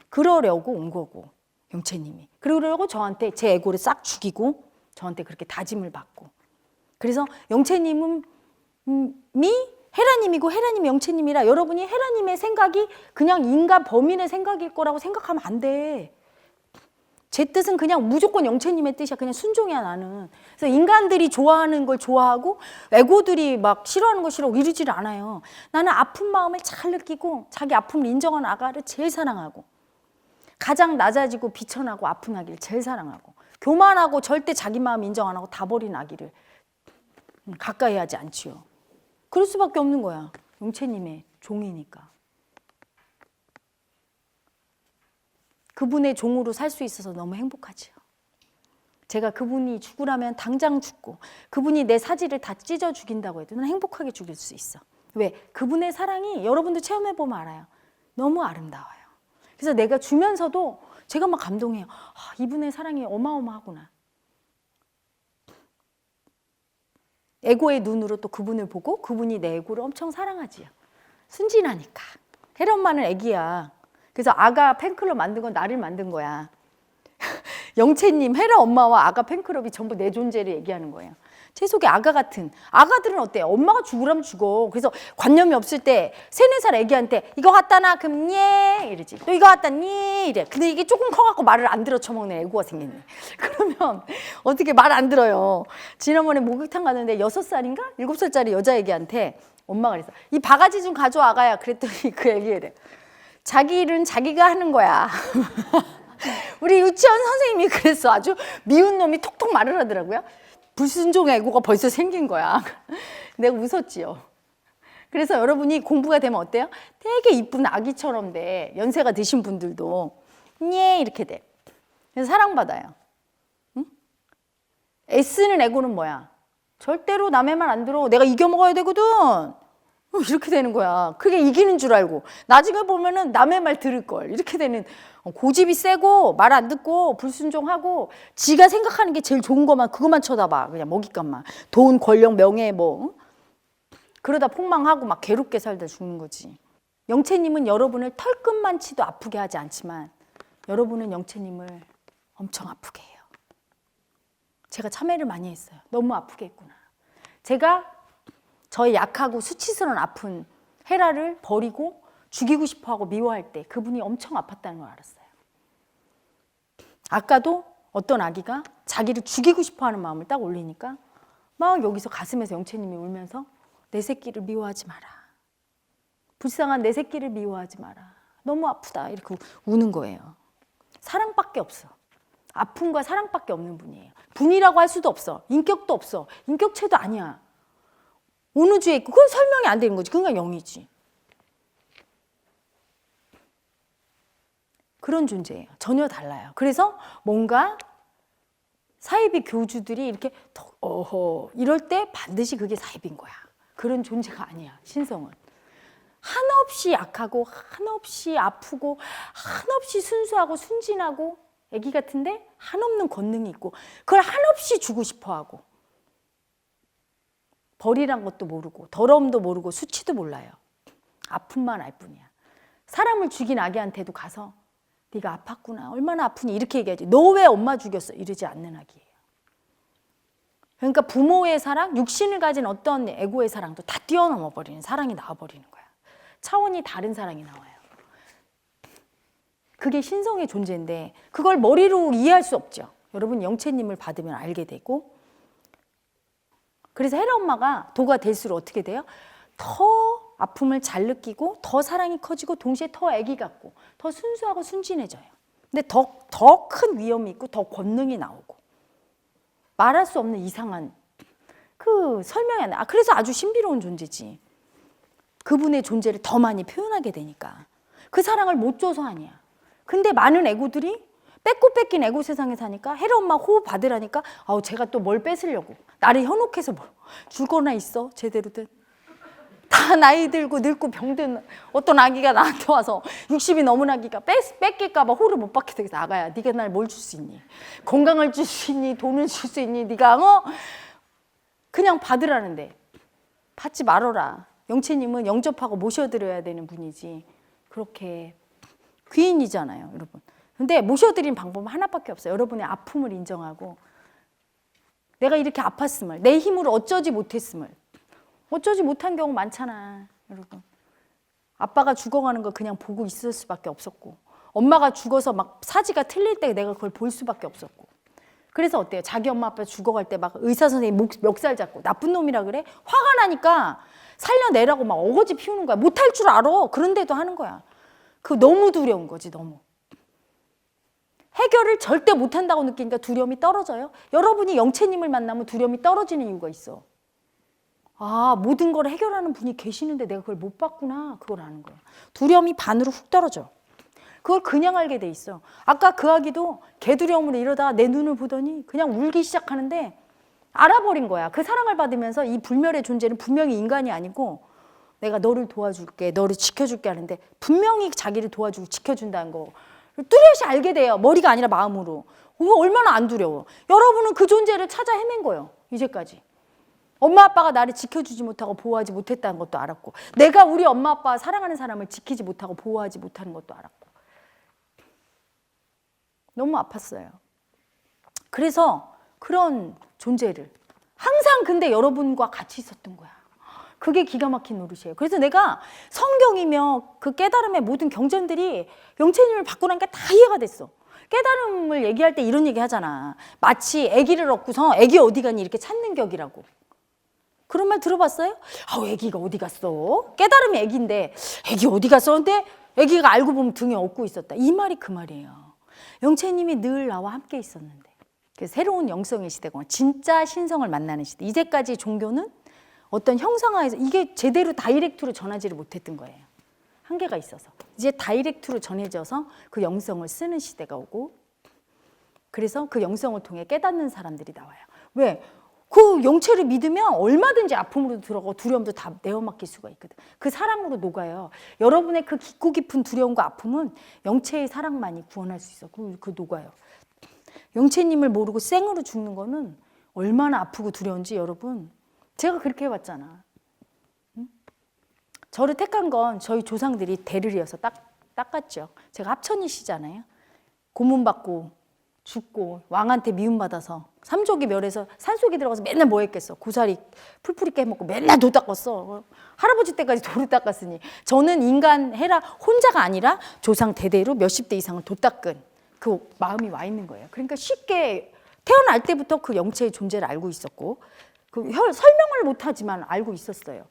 그러려고 온 거고 영채님이. 그러려고 저한테 제 에고를 싹 죽이고 저한테 그렇게 다짐을 받고. 그래서 영채님은 헤라님이고 헤라님이 영채님이라 여러분이 헤라님의 생각이 그냥 인간 범인의 생각일 거라고 생각하면 안 돼. 제 뜻은 그냥 무조건 영채님의 뜻이야. 그냥 순종이야 나는. 그래서 인간들이 좋아하는 걸 좋아하고 에고들이 막 싫어하는 거 싫어하고 이러지를 않아요. 나는 아픈 마음을 잘 느끼고 자기 아픔을 인정하는 아가를 제일 사랑하고 가장 낮아지고 비천하고 아픈 아기를 제일 사랑하고 교만하고 절대 자기 마음 인정 안 하고 다 버린 아기를 가까이 하지 않지요. 그럴 수밖에 없는 거야. 영채님의 종이니까. 그분의 종으로 살 수 있어서 너무 행복하지요. 제가 그분이 죽으라면 당장 죽고 그분이 내 사지를 다 찢어 죽인다고 해도 난 행복하게 죽일 수 있어. 왜? 그분의 사랑이 여러분도 체험해보면 알아요. 너무 아름다워요. 그래서 내가 주면서도 제가 막 감동해요. 아, 이분의 사랑이 어마어마하구나. 에고의 눈으로 또 그분을 보고 그분이 내 에고를 엄청 사랑하지요. 순진하니까. 헤라 엄마는 애기야. 그래서 아가 팬클럽 만든 건 나를 만든 거야. 영채님, 헤라 엄마와 아가 팬클럽이 전부 내 존재를 얘기하는 거예요. 제 속에 아가 같은. 아가들은 어때요? 엄마가 죽으라면 죽어. 그래서 관념이 없을 때 3, 4살 애기한테 이거 갖다 놔 그럼 예 이러지. 또 이거 갖다 니 이래. 근데 이게 조금 커갖고 말을 안 들어 처먹는 애고가 생겼네. 그러면 어떻게 말 안 들어요. 지난번에 목욕탕 갔는데 6살인가? 7살짜리 여자 애기한테 엄마가 그랬어. 이 바가지 좀 가져와 아가야. 그랬더니 그 애기래. 자기 일은 자기가 하는 거야. 우리 유치원 선생님이 그랬어. 아주 미운 놈이 톡톡 말을 하더라고요. 불순종 애고가 벌써 생긴 거야. 내가 웃었지요. 그래서 여러분이 공부가 되면 어때요? 되게 이쁜 아기처럼 돼. 연세가 드신 분들도 예 이렇게 돼. 그래서 사랑받아요. 응? 애쓰는 애고는 뭐야? 절대로 남의 말 안 들어. 내가 이겨먹어야 되거든. 이렇게 되는 거야. 그게 이기는 줄 알고 나중에 보면은 남의 말 들을 걸 이렇게 되는 고집이 세고 말 안 듣고 불순종하고 지가 생각하는 게 제일 좋은 것만 그것만 쳐다봐. 그냥 먹잇감만 돈, 권력, 명예 뭐 그러다 폭망하고 막 괴롭게 살다 죽는 거지. 영채님은 여러분을 털끝만 치도 아프게 하지 않지만 여러분은 영채님을 엄청 아프게 해요. 제가 참회를 많이 했어요. 너무 아프게 했구나. 제가 저의 약하고 수치스러운 아픈 헤라를 버리고 죽이고 싶어하고 미워할 때 그분이 엄청 아팠다는 걸 알았어요. 아까도 어떤 아기가 자기를 죽이고 싶어하는 마음을 딱 올리니까 막 여기서 가슴에서 영채님이 울면서 내 새끼를 미워하지 마라. 불쌍한 내 새끼를 미워하지 마라. 너무 아프다 이렇게 우는 거예요. 사랑밖에 없어. 아픔과 사랑밖에 없는 분이에요. 분이라고 할 수도 없어. 인격도 없어. 인격체도 아니야. 어느 주에 있고 그건 설명이 안 되는 거지. 그러니까 영이지. 그런 존재예요. 전혀 달라요. 그래서 뭔가 사이비 교주들이 이렇게 어허 이럴 때 반드시 그게 사이비인 거야. 그런 존재가 아니야. 신성은. 한없이 약하고 한없이 아프고 한없이 순수하고 순진하고 애기 같은데 한없는 권능이 있고 그걸 한없이 주고 싶어하고 벌이란 것도 모르고 더러움도 모르고 수치도 몰라요. 아픔만 알 뿐이야. 사람을 죽인 아기한테도 가서 네가 아팠구나. 얼마나 아프니 이렇게 얘기하지. 너 왜 엄마 죽였어? 이러지 않는 아기예요. 그러니까 부모의 사랑, 육신을 가진 어떤 에고의 사랑도 다 뛰어넘어 버리는 사랑이 나와버리는 거야. 차원이 다른 사랑이 나와요. 그게 신성의 존재인데 그걸 머리로 이해할 수 없죠. 여러분 영채님을 받으면 알게 되고, 그래서 헤라 엄마가 도가 될수록 어떻게 돼요? 더 아픔을 잘 느끼고 더 사랑이 커지고 동시에 더 애기 같고 더 순수하고 순진해져요. 근데 더 큰 위험이 있고 더 권능이 나오고 말할 수 없는 이상한 그 설명이 안 돼. 그래서 아주 신비로운 존재지. 그분의 존재를 더 많이 표현하게 되니까. 그 사랑을 못 줘서 아니야. 근데 많은 애고들이 뺏고 뺏긴 애고 세상에 사니까 헤라 엄마 호흡 받으라니까 제가 또 뭘 뺏으려고 나를 현혹해서 뭐 줄 거나 있어 제대로 된. 다 나이 들고 늙고 병든 어떤 아기가 나한테 와서 60이 넘은 아기가 뺏길까 봐 호를 못 받게 되겠어. 아가야 네가 날 뭘 줄 수 있니? 건강을 줄 수 있니? 돈을 줄 수 있니? 네가 그냥 받으라는데 받지 말어라. 영채님은 영접하고 모셔드려야 되는 분이지 그렇게 귀인이잖아요 여러분. 근데 모셔드린 방법은 하나밖에 없어요. 여러분의 아픔을 인정하고 내가 이렇게 아팠음을, 내 힘으로 어쩌지 못했음을. 어쩌지 못한 경우 많잖아 여러분. 아빠가 죽어가는 거 그냥 보고 있을 수밖에 없었고, 엄마가 죽어서 막 사지가 틀릴 때 내가 그걸 볼 수밖에 없었고. 그래서 어때요? 자기 엄마 아빠 죽어갈 때 막 의사 선생님 멱살 잡고 나쁜 놈이라 그래? 화가 나니까 살려내라고 막 어거지 피우는 거야. 못할 줄 알아. 그런데도 하는 거야. 그 너무 두려운 거지 너무. 해결을 절대 못한다고 느끼니까 두려움이 떨어져요. 여러분이 영채님을 만나면 두려움이 떨어지는 이유가 있어. 모든 걸 해결하는 분이 계시는데 내가 그걸 못 봤구나. 그걸 아는 거야. 두려움이 반으로 훅 떨어져. 그걸 그냥 알게 돼 있어. 아까 그 아기도 개두려움으로 이러다가 내 눈을 보더니 그냥 울기 시작하는데 알아버린 거야. 그 사랑을 받으면서 이 불멸의 존재는 분명히 인간이 아니고 내가 너를 도와줄게, 너를 지켜줄게 하는데 분명히 자기를 도와주고 지켜준다는 거 뚜렷이 알게 돼요. 머리가 아니라 마음으로. 얼마나 안 두려워. 여러분은 그 존재를 찾아 헤맨 거예요. 이제까지. 엄마 아빠가 나를 지켜주지 못하고 보호하지 못했다는 것도 알았고, 내가 우리 엄마 아빠 사랑하는 사람을 지키지 못하고 보호하지 못하는 것도 알았고. 너무 아팠어요. 그래서 그런 존재를 항상 근데 여러분과 같이 있었던 거야. 그게 기가 막힌 노릇이에요. 그래서 내가 성경이며 그 깨달음의 모든 경전들이 영채님을 받고 나니까 다 이해가 됐어. 깨달음을 얘기할 때 이런 얘기 하잖아. 마치 아기를 얻고서 아기 어디 갔니 이렇게 찾는 격이라고. 그런 말 들어봤어요? 아기가 어디 갔어? 깨달음이 아기인데 아기 어디 갔어? 근데 아기가 알고 보면 등에 업고 있었다. 이 말이 그 말이에요. 영채님이 늘 나와 함께 있었는데. 그래서 새로운 영성의 시대가 진짜 신성을 만나는 시대. 이제까지 종교는 어떤 형상화에서 이게 제대로 다이렉트로 전하지를 못했던 거예요. 한계가 있어서. 이제 다이렉트로 전해져서 그 영성을 쓰는 시대가 오고, 그래서 그 영성을 통해 깨닫는 사람들이 나와요. 왜? 그 영체를 믿으면 얼마든지 아픔으로 들어가고 두려움도 다 내어맡길 수가 있거든. 그 사랑으로 녹아요. 여러분의 그 깊고 깊은 두려움과 아픔은 영체의 사랑만이 구원할 수 있어. 그 녹아요. 영체님을 모르고 생으로 죽는 거는 얼마나 아프고 두려운지 여러분, 제가 그렇게 해봤잖아. 저를 택한 건 저희 조상들이 대를 이어서 닦았죠. 제가 합천이시잖아요. 고문받고 죽고 왕한테 미움받아서 삼족이 멸해서 산속에 들어가서 맨날 뭐 했겠어. 고사리 풀풀이 깨먹고 맨날 도 닦았어. 할아버지 때까지 도를 닦았으니 저는 인간 헤라 혼자가 아니라 조상 대대로 몇십 대 이상을 도 닦은 그 마음이 와 있는 거예요. 그러니까 쉽게 태어날 때부터 그 영체의 존재를 알고 있었고, 설명을 못하지만 알고 있었어요.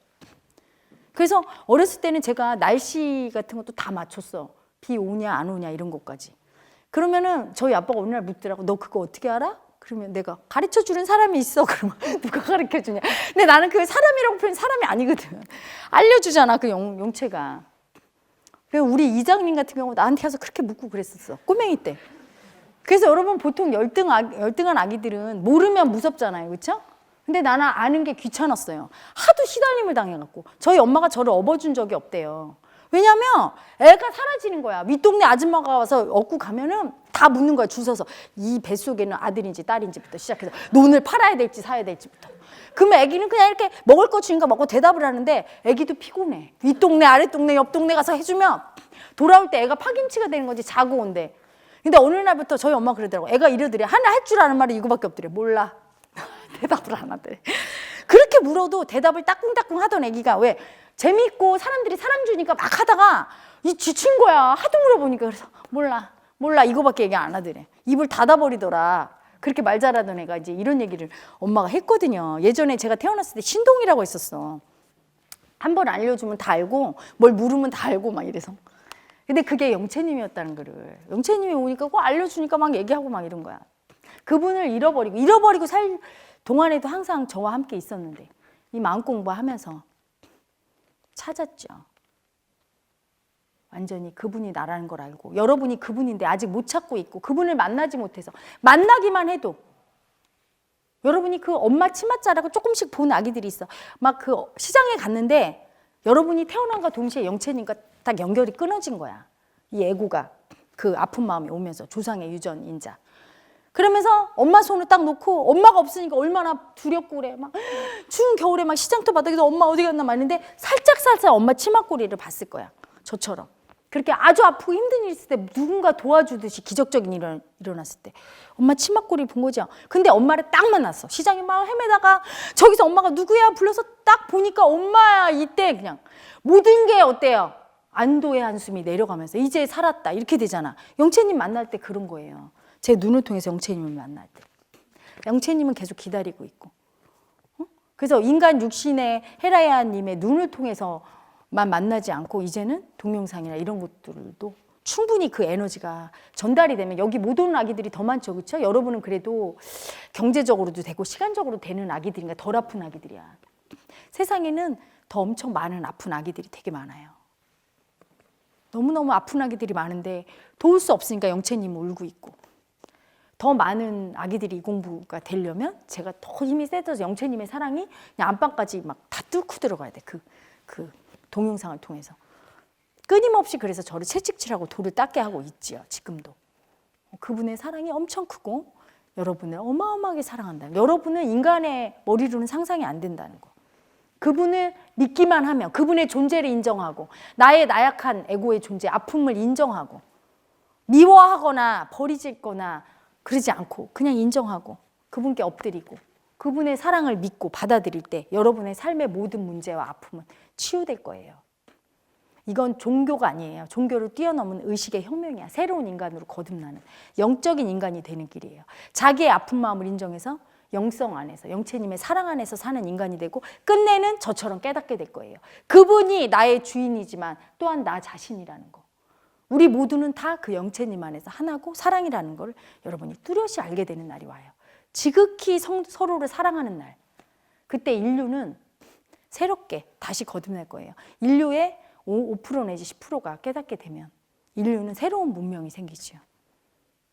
그래서 어렸을 때는 제가 날씨 같은 것도 다 맞췄어. 비 오냐 안 오냐 이런 것까지. 그러면은 저희 아빠가 어느 날 묻더라고. 너 그거 어떻게 알아? 그러면 내가 가르쳐주는 사람이 있어. 그러면 누가 가르쳐주냐. 근데 나는 그 사람이라고 표현 사람이 아니거든. 알려주잖아 그 영체가. 그래서 우리 이장님 같은 경우 나한테 와서 그렇게 묻고 그랬었어. 꼬맹이 때. 그래서 여러분 보통 열등한 아기들은 모르면 무섭잖아요. 그렇죠? 근데 나는 아는 게 귀찮았어요. 하도 시달림을 당해갖고. 저희 엄마가 저를 업어준 적이 없대요. 왜냐면 애가 사라지는 거야. 윗동네 아줌마가 와서 업고 가면은 다 묻는 거야. 줄 서서. 이 뱃속에는 아들인지 딸인지부터 시작해서 논을 팔아야 될지 사야 될지부터. 그러면 애기는 그냥 이렇게 먹을 거 주니까 먹고 대답을 하는데 애기도 피곤해. 윗동네 아랫동네 옆동네 가서 해주면 돌아올 때 애가 파김치가 되는 거지. 자고 온대. 근데 어느 날부터 저희 엄마가 그러더라고. 애가 이러더래. 하나 할 줄 아는 말이 이거밖에 없더래. 몰라. 대답을 안 하더래. 그렇게 물어도 대답을 따끔따끔 하던 애기가 왜 재밌고 사람들이 사랑 주니까 막 하다가 이 지친 거야. 하도 물어보니까. 그래서 몰라 이거밖에 얘기 안 하더래. 입을 닫아버리더라. 그렇게 말 잘하던 애가 이제 이런 얘기를 엄마가 했거든요. 예전에 제가 태어났을 때 신동이라고 했었어. 한 번 알려주면 다 알고 뭘 물으면 다 알고 막 이래서. 근데 그게 영채님이었다는 거를. 영채님이 오니까 꼭 알려주니까 막 얘기하고 막 이런 거야. 그분을 잃어버리고 살 동안에도 항상 저와 함께 있었는데 이 마음 공부하면서 찾았죠. 완전히 그분이 나라는 걸 알고 여러분이 그분인데 아직 못 찾고 있고 그분을 만나지 못해서 만나기만 해도 여러분이 그 엄마 치맛 자라고 조금씩 본 아기들이 있어. 막 그 시장에 갔는데 여러분이 태어난과 동시에 영채님과 딱 연결이 끊어진 거야. 이 애고가 그 아픈 마음이 오면서 조상의 유전 인자. 그러면서 엄마 손을 딱 놓고 엄마가 없으니까 얼마나 두렵고 그래. 막 추운 겨울에 막 시장터 바닥에서 엄마 어디 갔나 말인데 살짝 엄마 치맛꼬리를 봤을 거야. 저처럼. 그렇게 아주 아프고 힘든 일 있을 때 누군가 도와주듯이 기적적인 일이 일어났을 때 엄마 치맛꼬리 본 거죠. 근데 엄마를 딱 만났어. 시장에 막 헤매다가 저기서 엄마가 누구야 불러서 딱 보니까 엄마야. 이때 그냥 모든 게 어때요? 안도의 한숨이 내려가면서 이제 살았다 이렇게 되잖아. 영채님 만날 때 그런 거예요. 제 눈을 통해서 영채님을 만날 때 영채님은 계속 기다리고 있고 그래서 인간 육신의 헤라야님의 눈을 통해서만 만나지 않고 이제는 동영상이나 이런 것들도 충분히 그 에너지가 전달이 되면 여기 못 오는 아기들이 더 많죠. 그렇죠? 여러분은 그래도 경제적으로도 되고 시간적으로 되는 아기들인가 덜 아픈 아기들이야. 세상에는 더 엄청 많은 아픈 아기들이 되게 많아요. 너무너무 아픈 아기들이 많은데 도울 수 없으니까 영채님은 울고 있고 더 많은 아기들이 이 공부가 되려면 제가 더 힘이 세져서 영채님의 사랑이 그냥 안방까지 막 다 뚫고 들어가야 돼. 그 동영상을 통해서. 끊임없이 그래서 저를 채찍질하고 돌을 닦게 하고 있지요. 지금도. 그분의 사랑이 엄청 크고 여러분을 어마어마하게 사랑한다. 여러분은 인간의 머리로는 상상이 안 된다는 거. 그분을 믿기만 하면 그분의 존재를 인정하고 나의 나약한 에고의 존재, 아픔을 인정하고 미워하거나 버리거나 그러지 않고 그냥 인정하고 그분께 엎드리고 그분의 사랑을 믿고 받아들일 때 여러분의 삶의 모든 문제와 아픔은 치유될 거예요. 이건 종교가 아니에요. 종교를 뛰어넘은 의식의 혁명이야. 새로운 인간으로 거듭나는 영적인 인간이 되는 길이에요. 자기의 아픈 마음을 인정해서 영성 안에서 영채님의 사랑 안에서 사는 인간이 되고 끝내는 저처럼 깨닫게 될 거예요. 그분이 나의 주인이지만 또한 나 자신이라는 거. 우리 모두는 다 그 영채님 안에서 하나고 사랑이라는 걸 여러분이 뚜렷이 알게 되는 날이 와요. 지극히 서로를 사랑하는 날. 그때 인류는 새롭게 다시 거듭날 거예요. 인류의 5% 내지 10%가 깨닫게 되면 인류는 새로운 문명이 생기죠.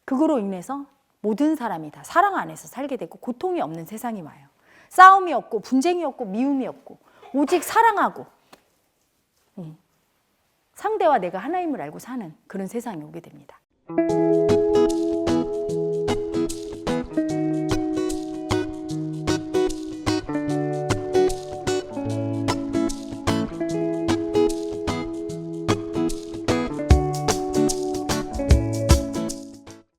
그거로 인해서 모든 사람이 다 사랑 안에서 살게 되고 고통이 없는 세상이 와요. 싸움이 없고 분쟁이 없고 미움이 없고 오직 사랑하고 상대와 내가 하나임을 알고 사는 그런 세상이 오게 됩니다.